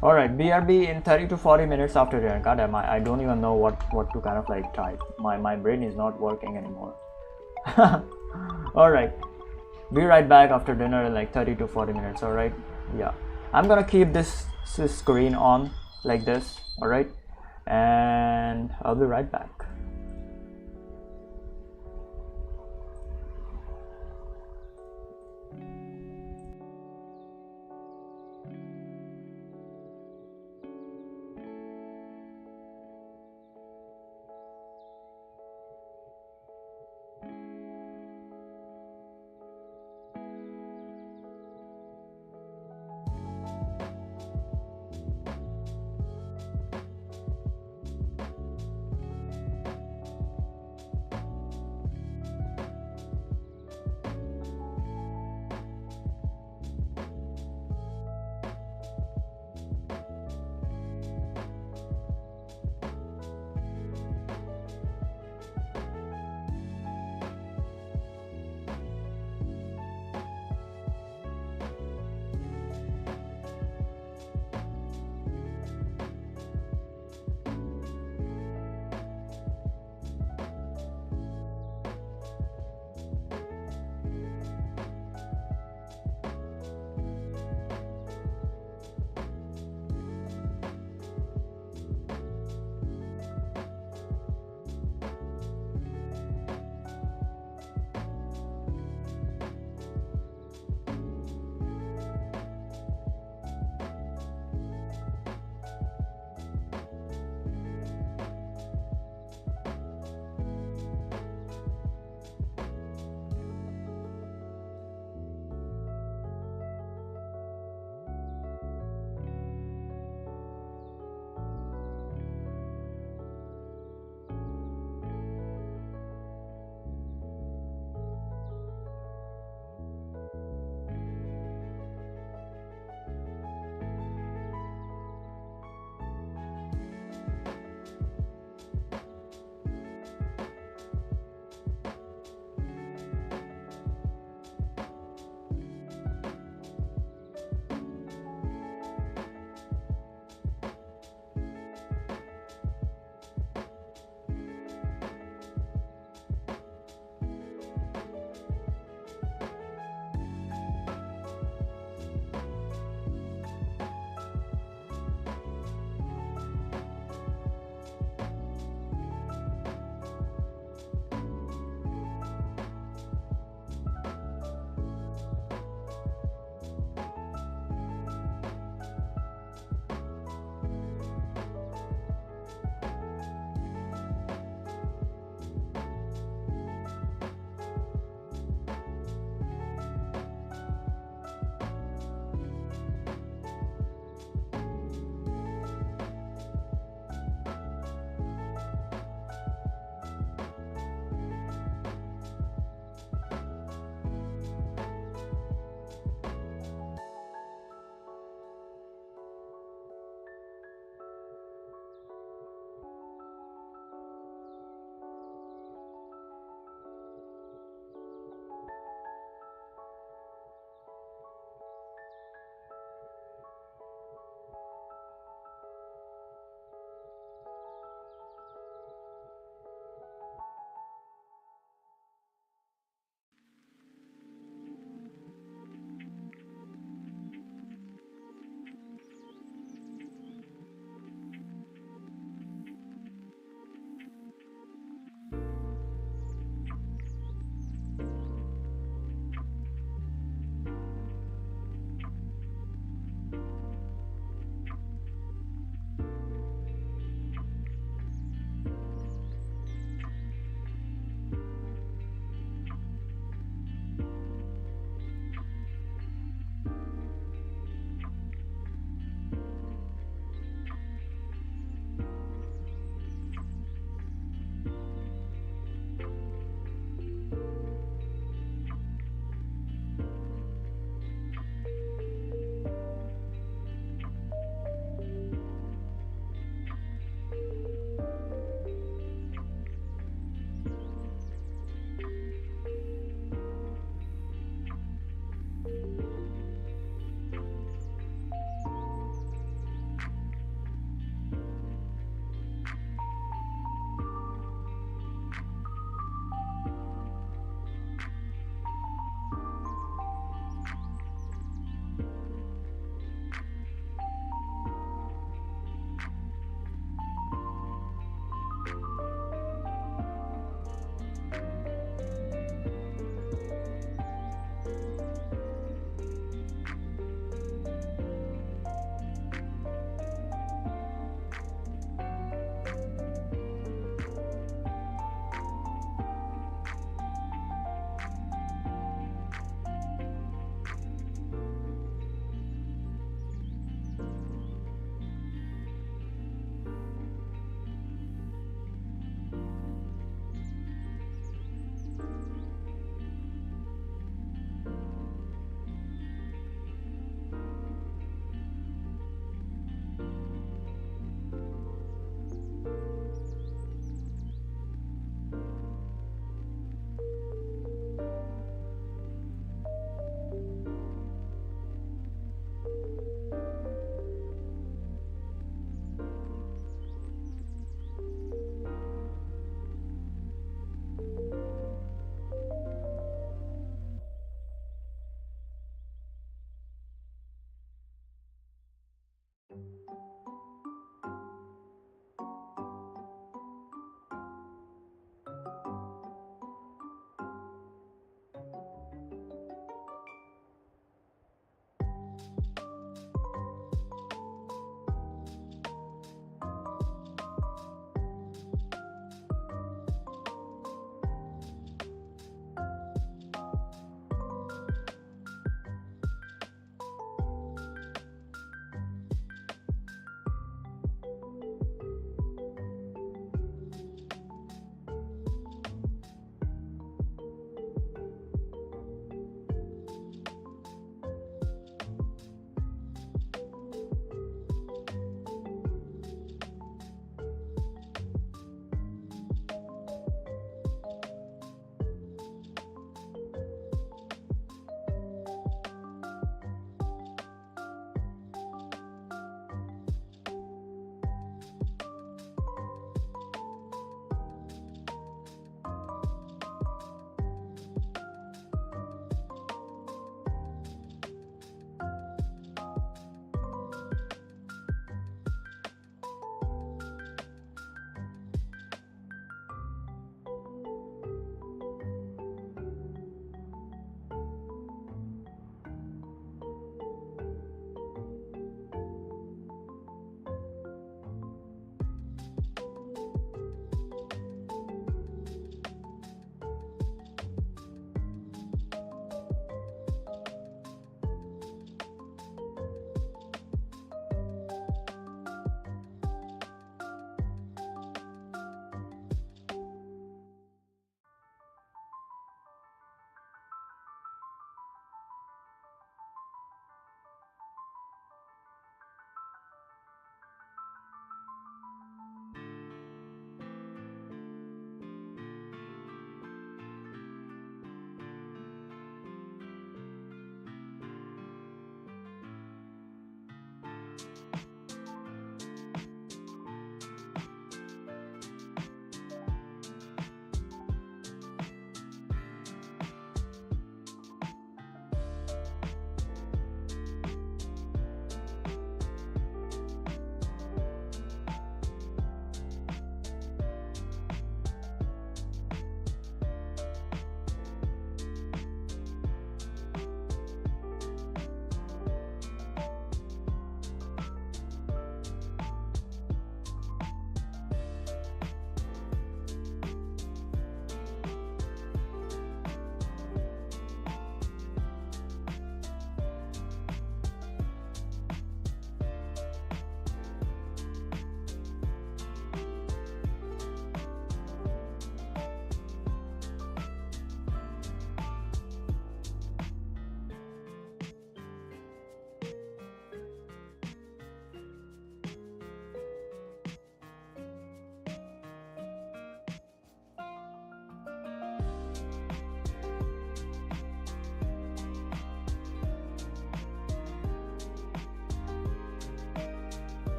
Alright, BRB in 30 to 40 minutes after dinner. God damn, I don't even know what to kind of like type. My brain is not working anymore. Alright, be right back after dinner in like 30 to 40 minutes. Alright, yeah, I'm gonna keep this screen on like this. Alright, and I'll be right back.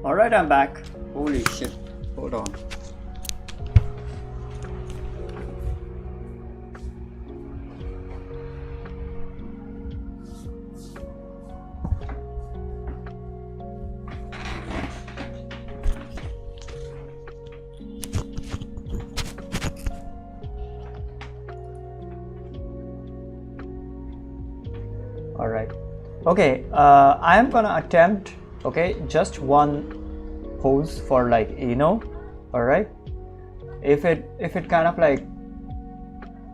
Alright, I'm back. Holy shit. Hold on. Alright. Okay, I am gonna attempt, okay, just one pose for like alright. If it kind of like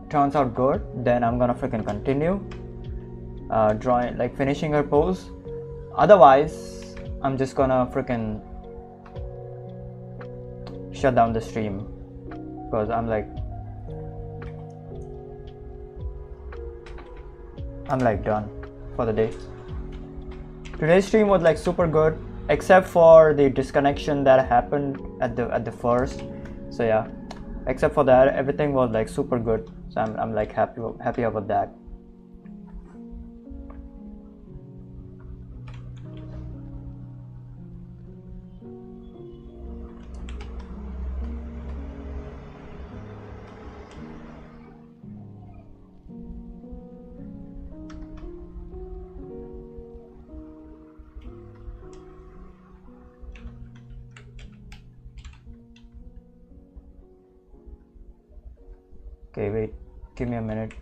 turns out good, then I'm gonna freaking continue drawing, like finishing her pose. Otherwise, I'm just gonna freaking shut down the stream because I'm like done for the day. Today's stream was like super good, except for the disconnection that happened at the first. So yeah, except for that, everything was like super good. So I'm like happy about that. Okay, wait, give me a minute.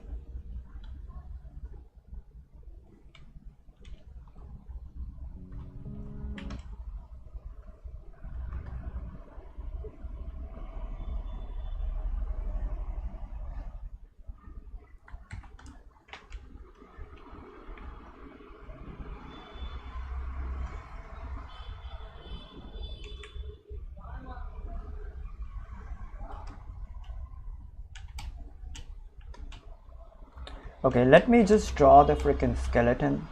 Okay, let me just draw the freaking skeleton.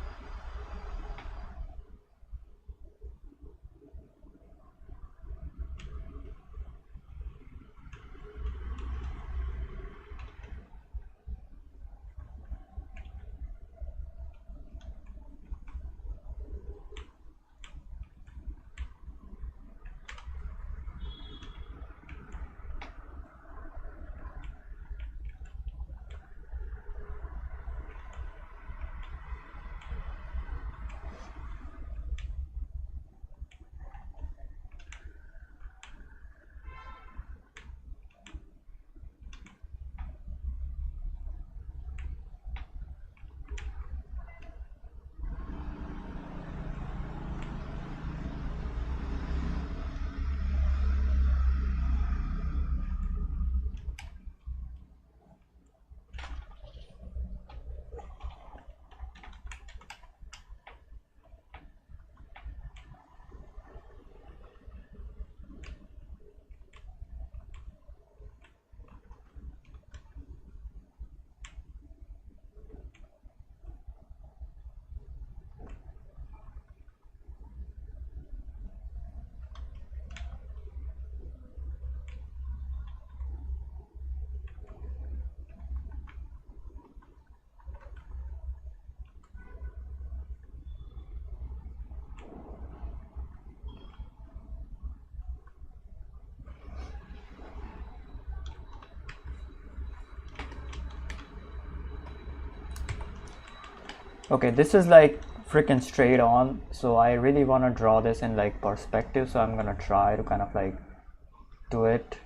Okay, this is like freaking straight on, so I really want to draw this in like perspective, so I'm gonna try to kind of like do it.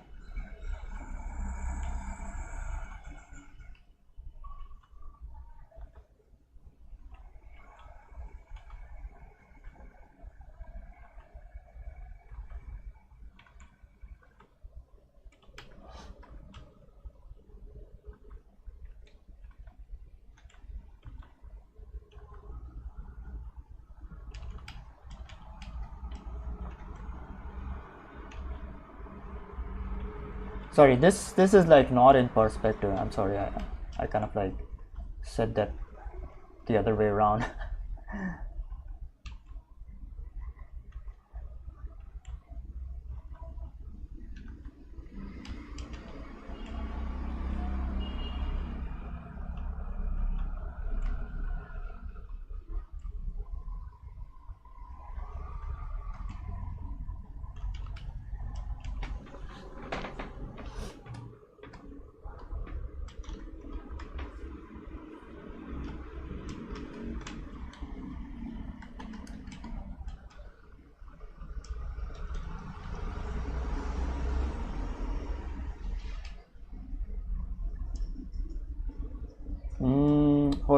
Sorry, this is like not in perspective. I'm sorry, I kind of like said that the other way around.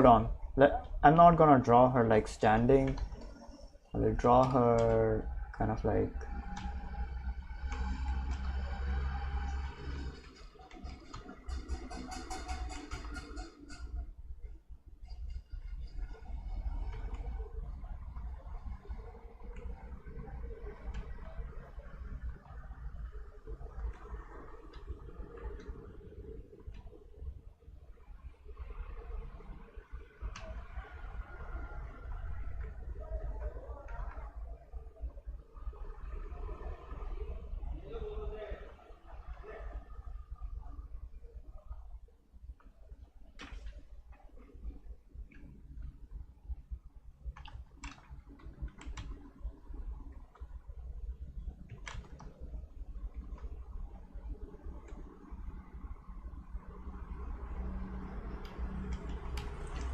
hold on. I'm not gonna draw her like standing. I'll draw her kind of like.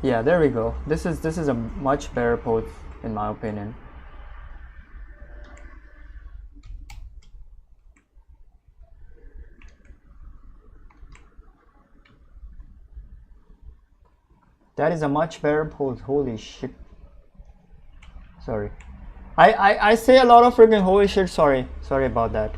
Yeah, there we go. This is a much better pose in my opinion. That is a much better pose. Holy shit. Sorry. I say a lot of freaking holy shit. Sorry about that.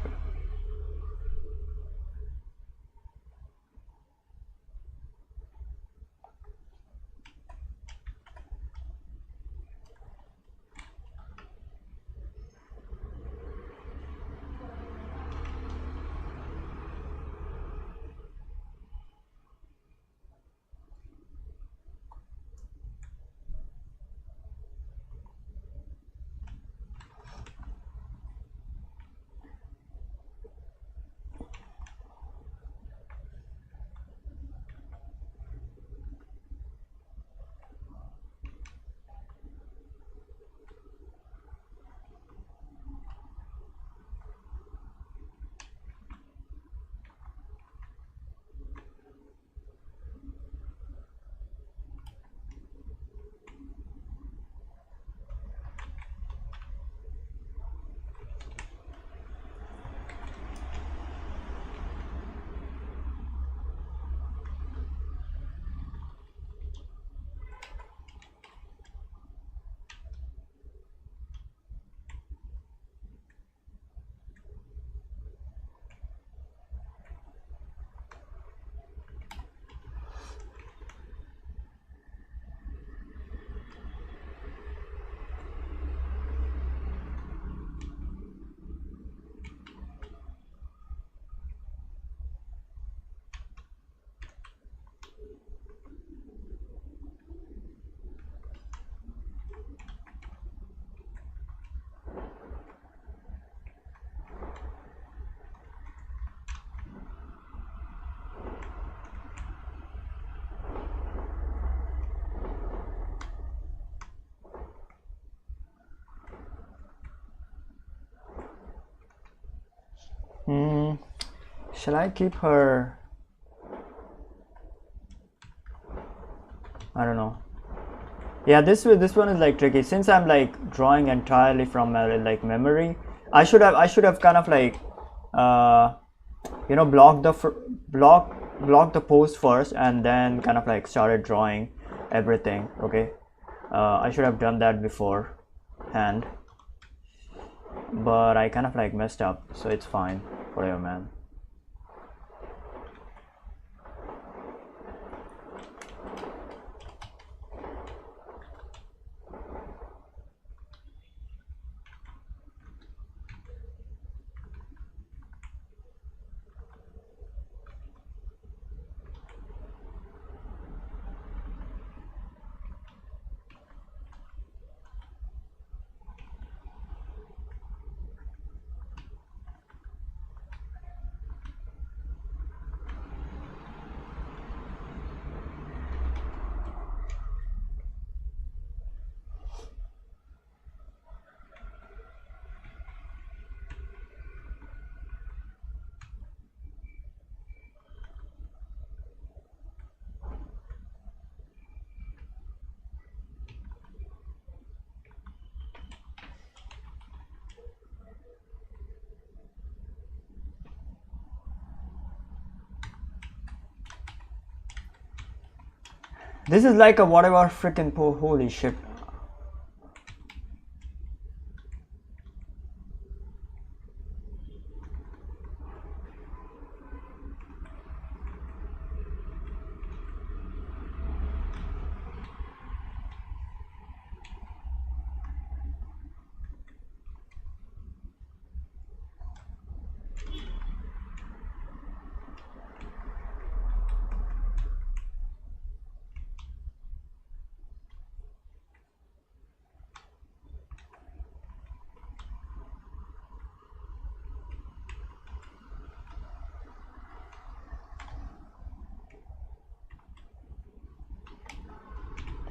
Shall I keep her? I don't know. Yeah, this one is like tricky since I'm like drawing entirely from like memory. I should have kind of like you know blocked the pose first and then kind of like started drawing everything. Okay, I should have done that beforehand, but I kind of like messed up, so it's fine. Whatever, man. This is like a whatever freaking holy shit.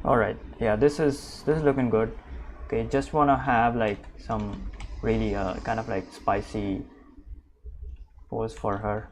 Alright, yeah, this is looking good. Okay, just wanna have like some really kind of like spicy pose for her.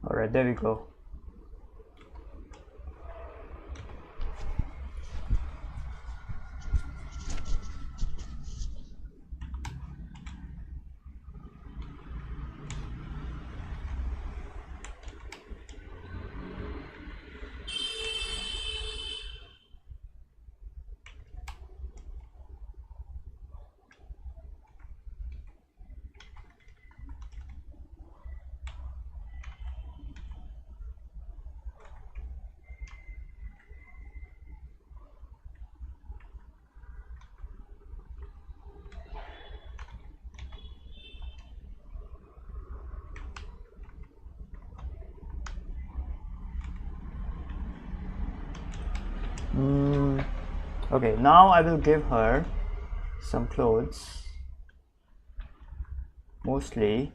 Alright, there we go. Okay, now I will give her some clothes. Mostly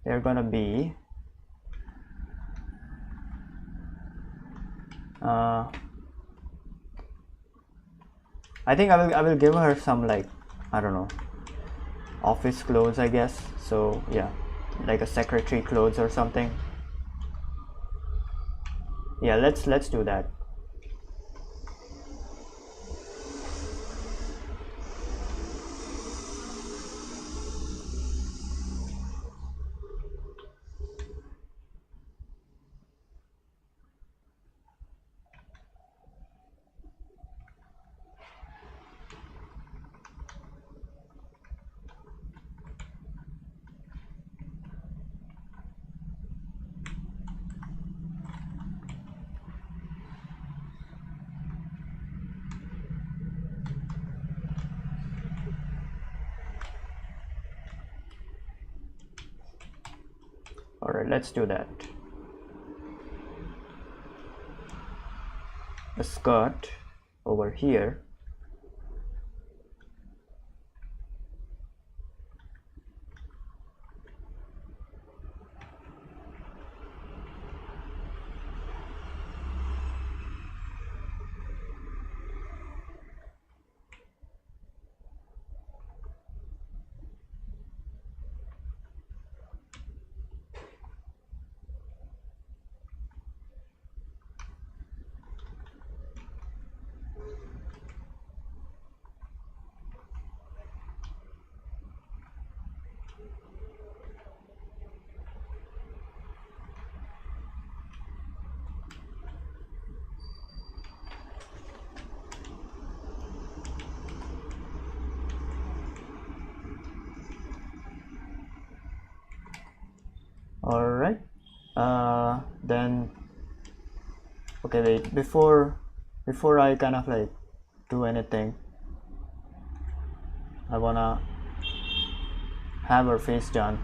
they're gonna be I think I will give her some, like, I don't know, office clothes, I guess. So yeah, like a secretary clothes or something. Yeah, let's do that. Alright, let's do that. A skirt over here. Alright, then okay, wait, before I kind of like do anything, I wanna have her face done.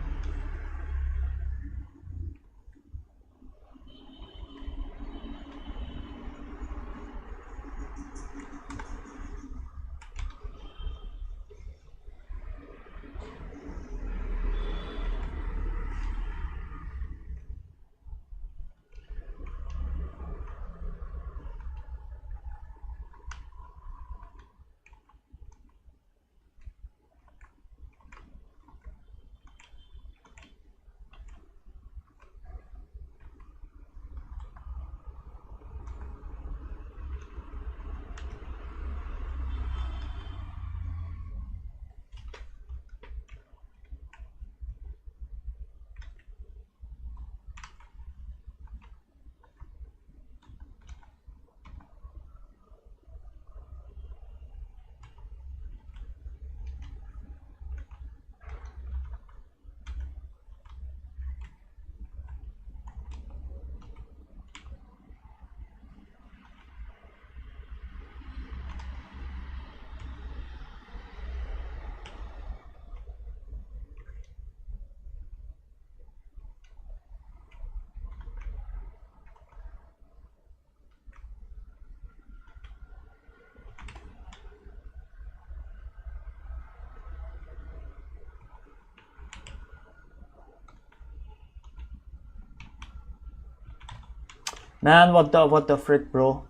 Man, what the frick, bro?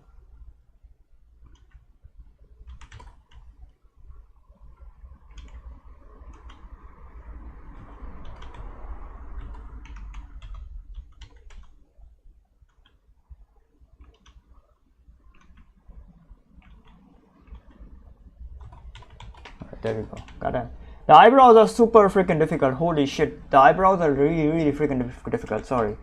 There we go. Got it. The eyebrows are super freaking difficult. Holy shit. The eyebrows are really freaking difficult. Sorry.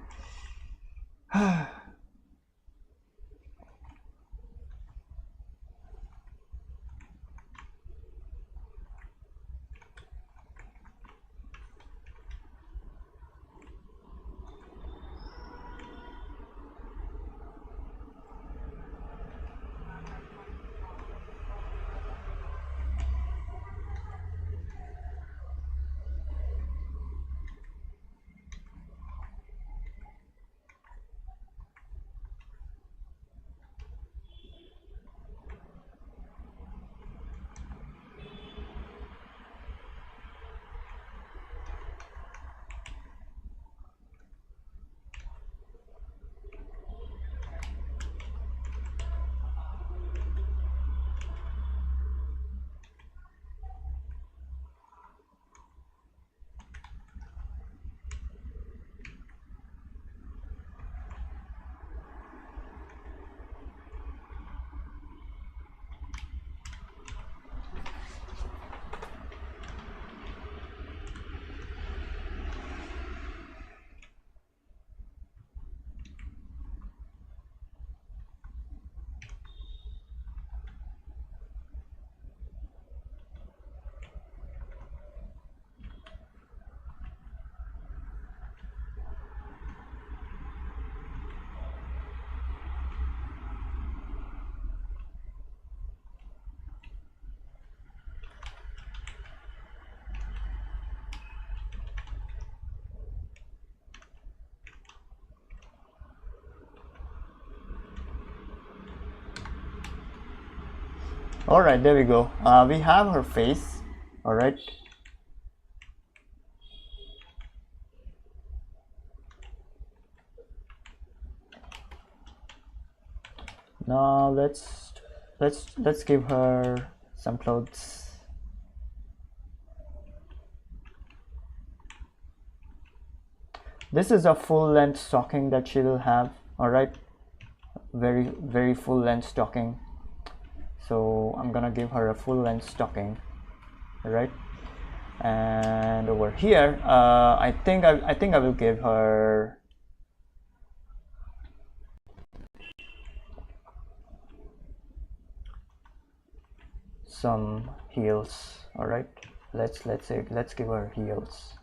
Alright, there we go. We have her face. Alright. Now let's give her some clothes. This is a full-length stocking that she will have. Alright. Very full-length stocking. So I'm gonna give her a full-length stocking, right? And over here, I think I will give her some heels. All right, let's give her heels.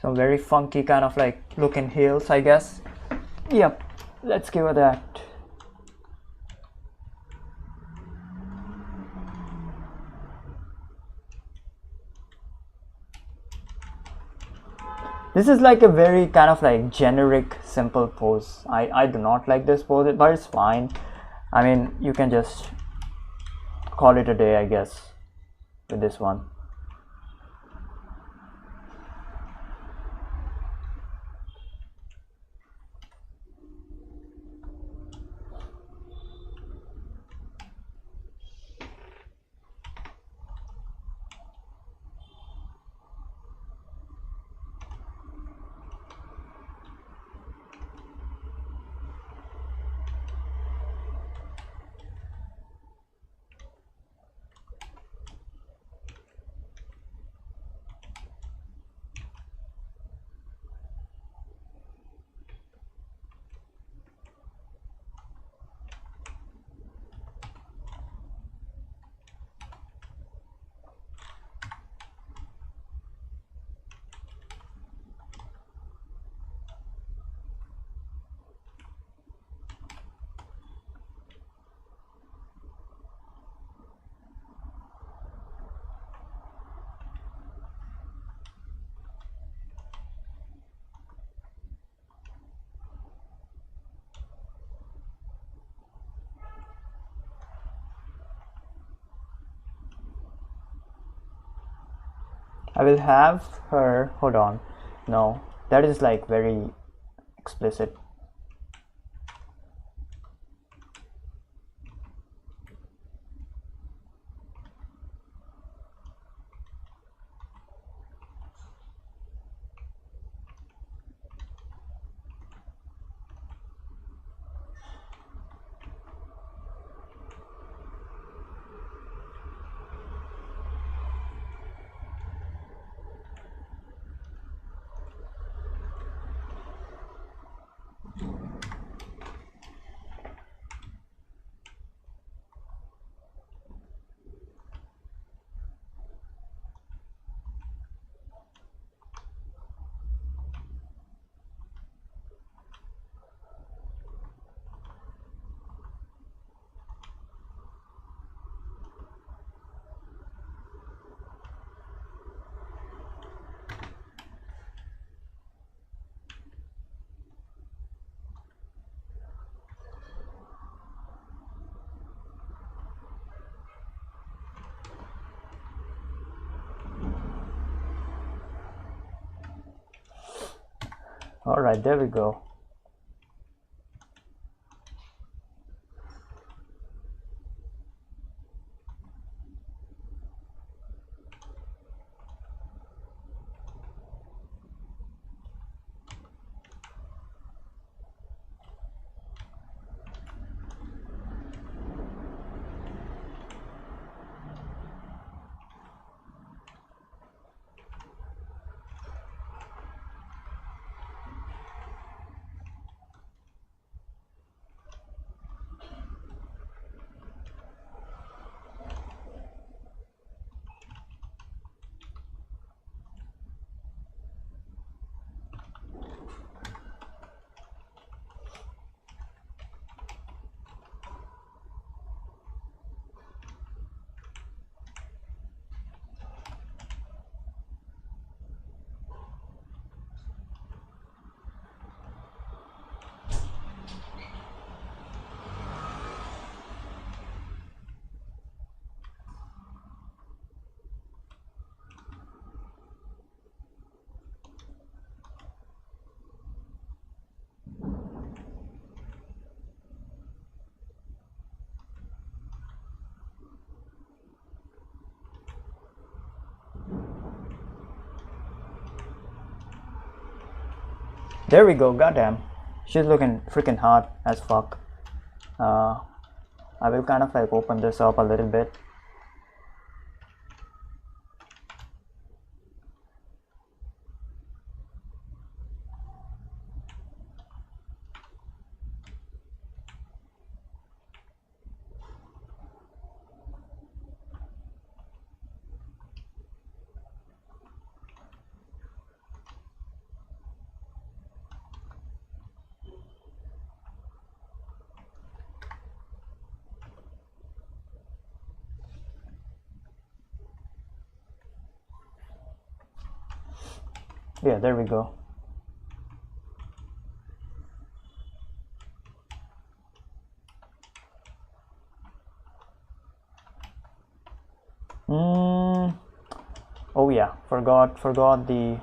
Some very funky kind of like looking heels, I guess. Yep, let's give her that. This is like a very kind of like generic simple pose. I do not like this pose, but it's fine. I mean, you can just call it a day, I guess, with this one. I will have her, hold on, no, that is like very explicit. All right, there we go. There we go, goddamn. She's looking freaking hot as fuck. I will kind of like open this up a little bit. Yeah, there we go. Oh yeah, forgot the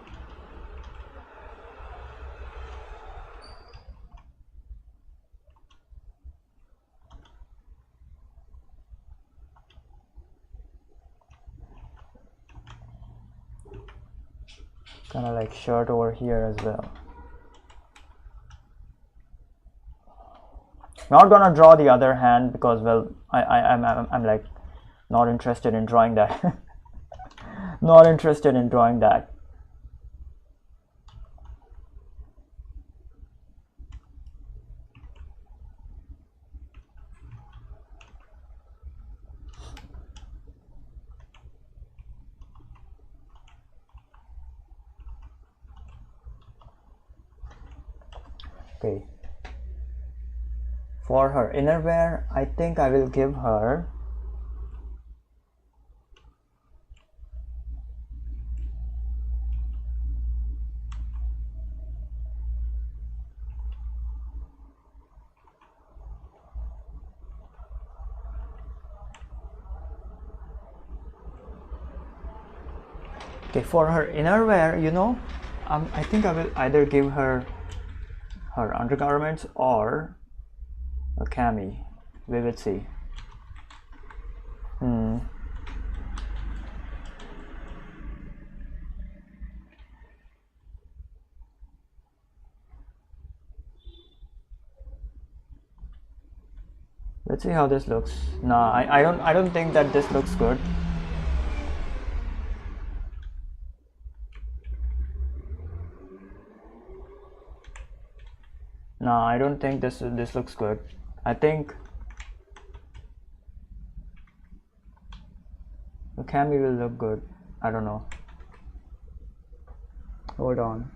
kind of like shirt over here as well. Not gonna draw the other hand because, well, I'm like not interested in drawing that. Not interested in drawing that. Okay. For her innerwear, I think I will give her Okay, for her innerwear, you know, I think I will either give her undergarments or a cami. We will see. Let's see how this looks. Nah, I don't think that this looks good. Nah, I don't think this looks good. I think the cami will look good. I don't know. Hold on.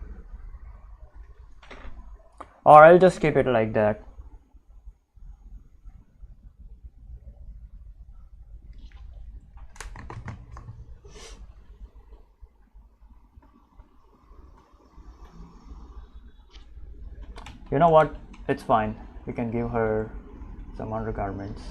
Or I'll just keep it like that. You know what? It's fine. We can give her some undergarments.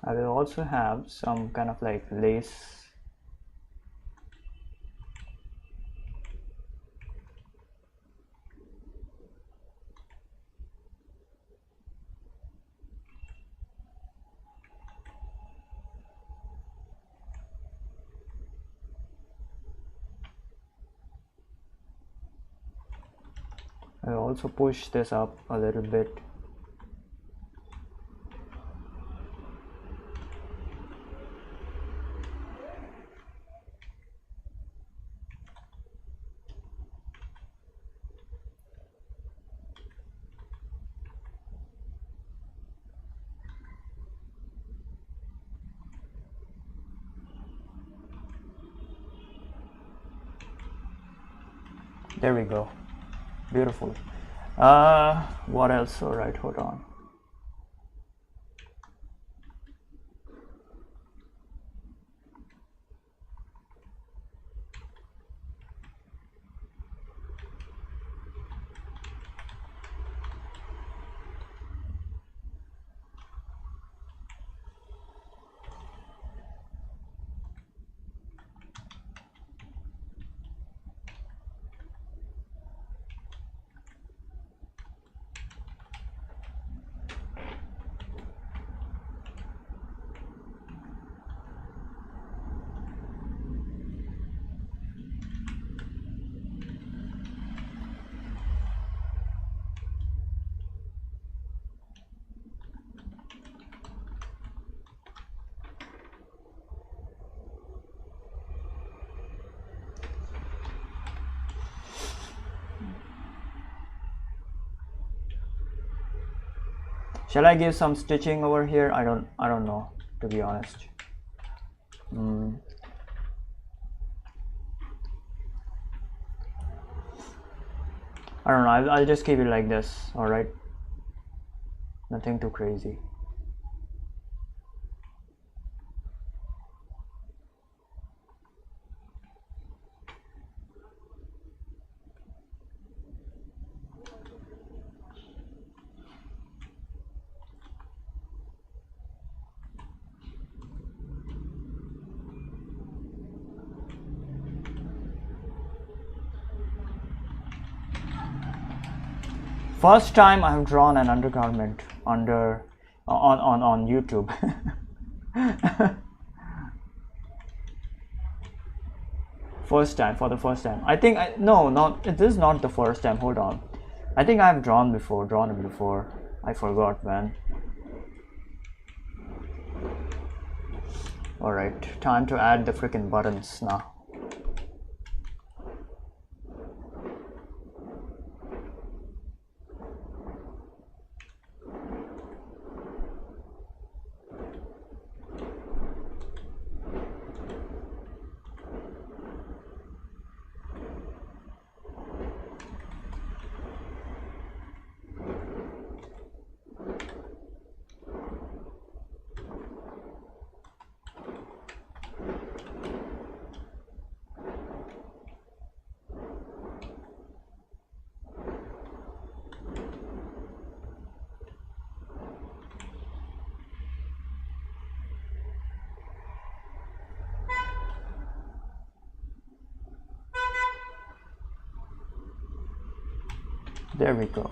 I will also have some kind of like lace. I will also push this up a little bit. There we go. Beautiful. What else? All right, hold on. Shall I give some stitching over here? I don't know, to be honest. I don't know. I'll just keep it like this. All right. Nothing too crazy. First time I have drawn an undergarment on YouTube. For the first time. I think this is not the first time. Hold on. I think I've drawn it before. I forgot, man. All right, time to add the freaking buttons now. There we go.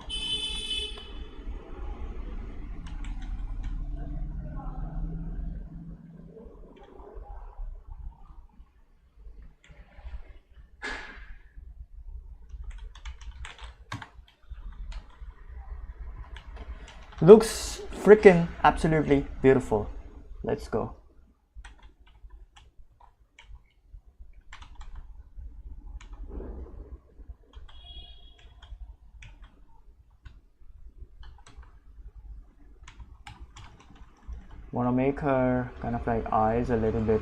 Looks freaking absolutely beautiful. Let's go. Wanna make her kind of like eyes a little bit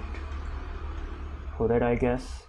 hooded, I guess.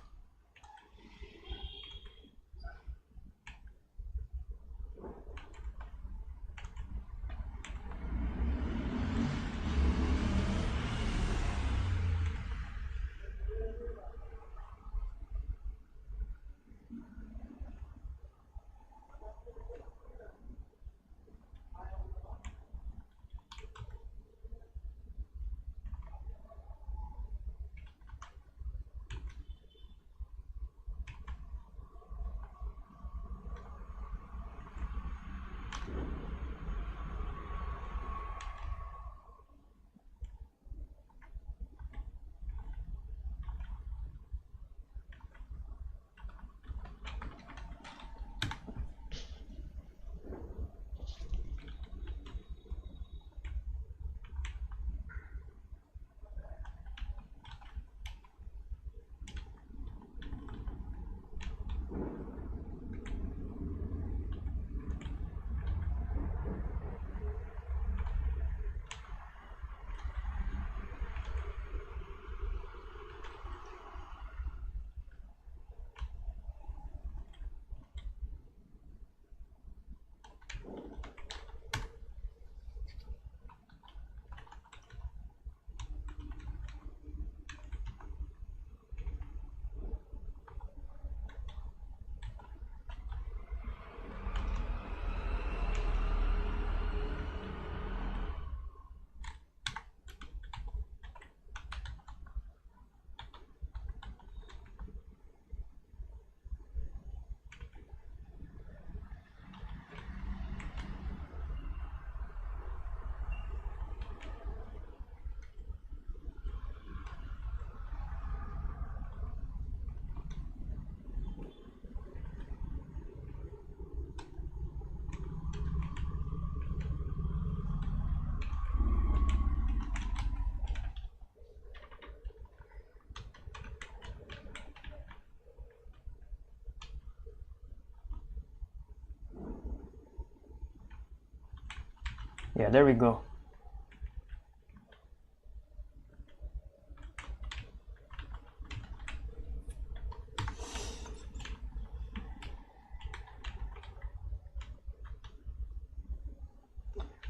Yeah, there we go.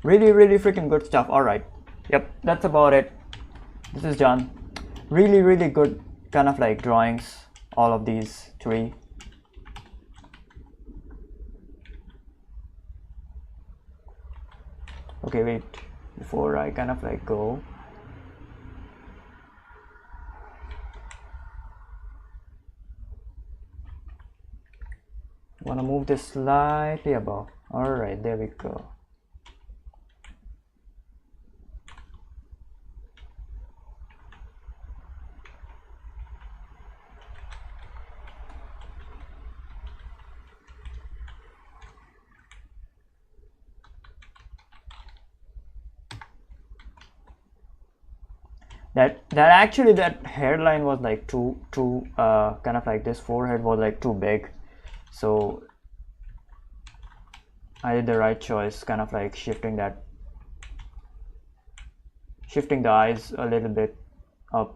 Really, really freaking good stuff. All right. Yep, that's about it. This is done. Really, really good kind of like drawings, all of these three. Okay, wait, before I kind of like go, wanna move this slightly above. All right, there we go. That actually that hairline was like too kind of like this forehead was like too big, so I did the right choice, kind of like shifting the eyes a little bit up.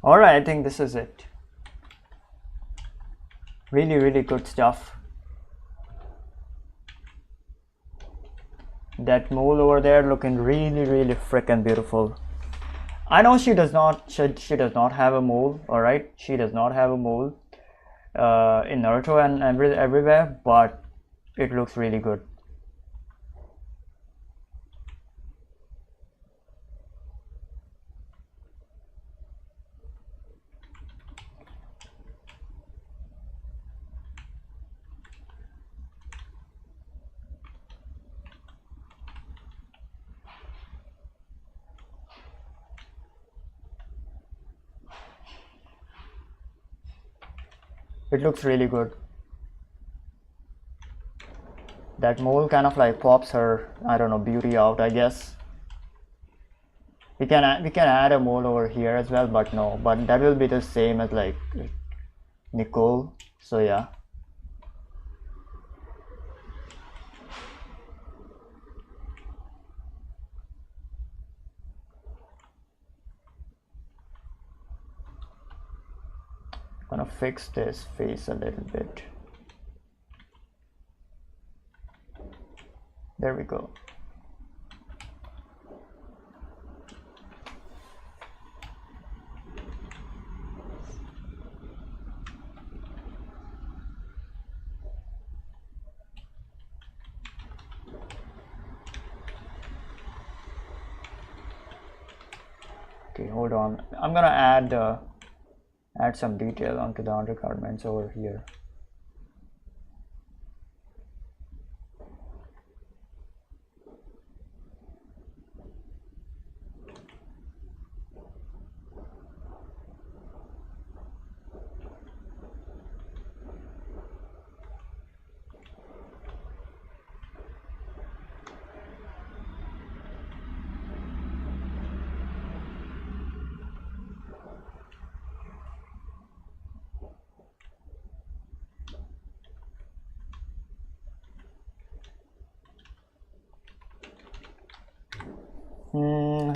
All right, I think this is it. Really, really good stuff. That mole over there looking really, really freaking beautiful. I know she does not have a mole. All right, she does not have a mole in Naruto and everywhere, but it looks really good. It looks really good. That mole kind of like pops her, I don't know, beauty out, I guess. We can add a mole over here as well, but no, but that will be the same as like Nicole. So yeah. Gonna fix this face a little bit. There we go. Okay, hold on. I'm gonna add some detail onto the undergarments over here.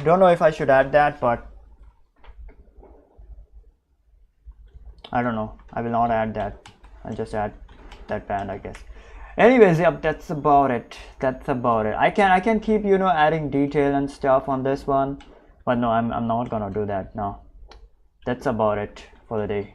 Don't know if I should add that, but I don't know. I will not add that. I'll just add that band, I guess. Anyways, yep, that's about it. I can keep, you know, adding detail and stuff on this one, but no, I'm not gonna do that now. That's about it for the day.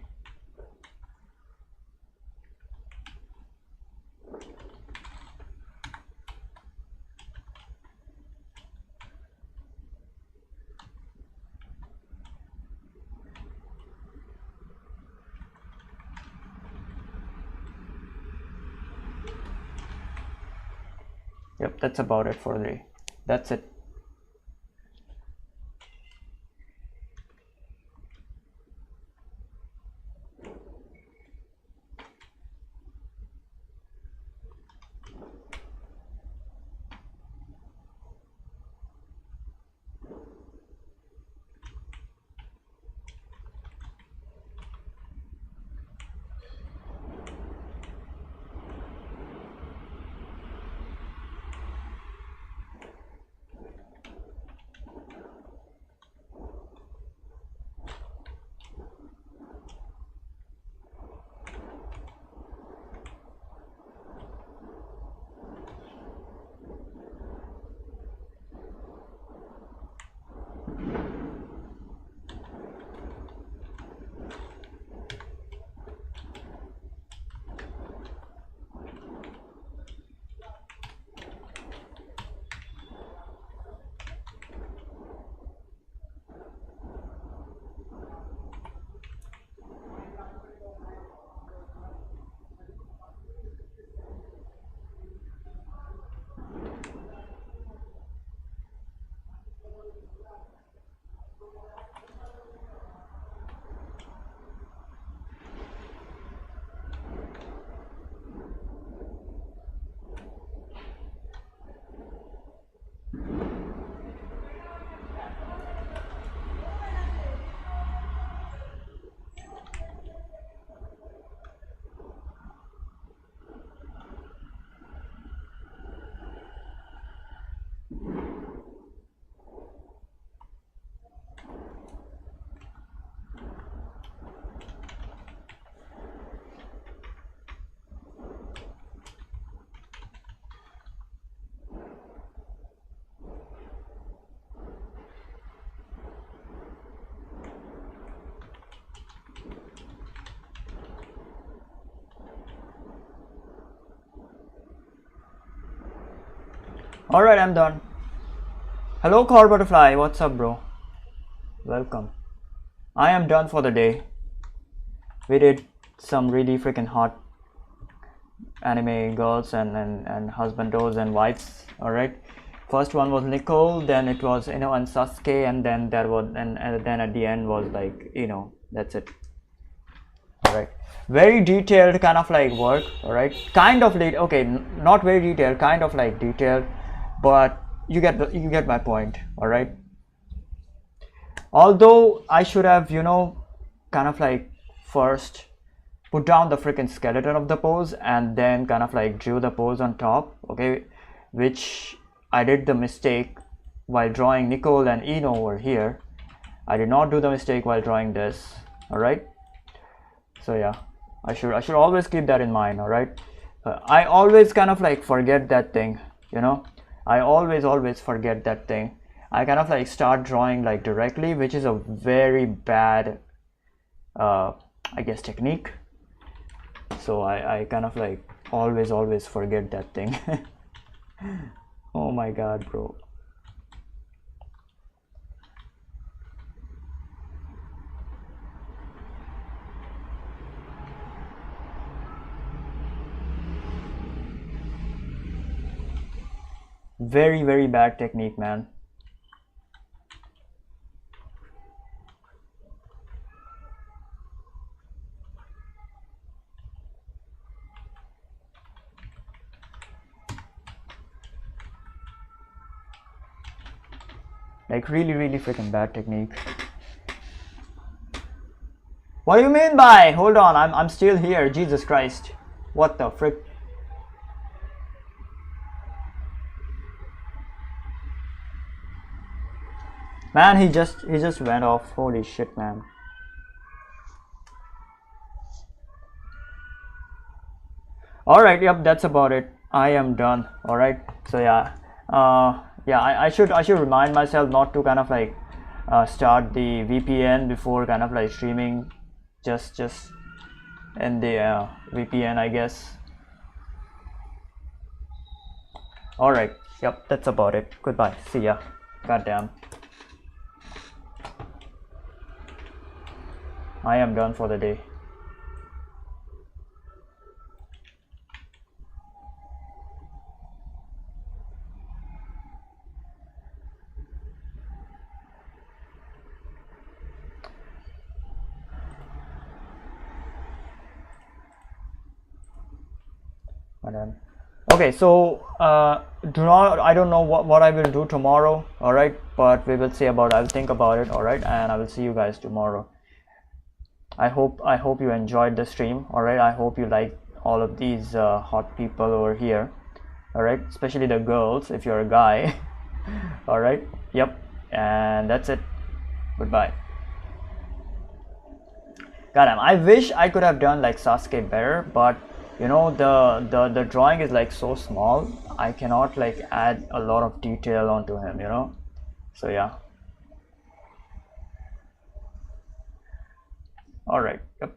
Yep, that's about it for the day. That's it. All right, I'm done. Hello, Car Butterfly. What's up, bro? Welcome. I am done for the day. We did some really freaking hot anime girls and husbandos and wives. All right. First one was Nicole, then it was and Sasuke, and then there was and then at the end was like that's it. All right. Very detailed kind of like work. All right. Kind of late. Okay, not very detailed. Kind of like detailed, but you get my point. All right. Although I should have kind of like first put down the freaking skeleton of the pose and then kind of like drew the pose on top, okay, which I did the mistake while drawing Nicole and Eno over here. I did not do the mistake while drawing this. All right, so yeah, I should always keep that in mind. All right, I always kind of like forget that thing, I always forget that thing. I kind of like start drawing like directly, which is a very bad I guess technique. So I kind of like always forget that thing. Oh my god, bro. Very bad technique, man. Like really freaking bad technique. What do you mean by hold on? I'm still here. Jesus Christ. What the frick? Man, he just went off. Holy shit, man. Alright, yep, that's about it. I am done. Alright. So yeah. Yeah, I should remind myself not to kind of like start the VPN before kind of like streaming, just in the VPN, I guess. All right, yep, that's about it. Goodbye, see ya. Goddamn, I am done for the day. Okay, so I don't know what I will do tomorrow. All right, but we will see about. I'll think about it. All right, and I will see you guys tomorrow. I hope you enjoyed the stream. All right, I hope you like all of these hot people over here. All right, especially the girls if you're a guy. All right, yep, and that's it. Goodbye. Goddamn, I wish I could have done like Sasuke better, but the drawing is like so small, I cannot like add a lot of detail onto him, so yeah. All right, yep.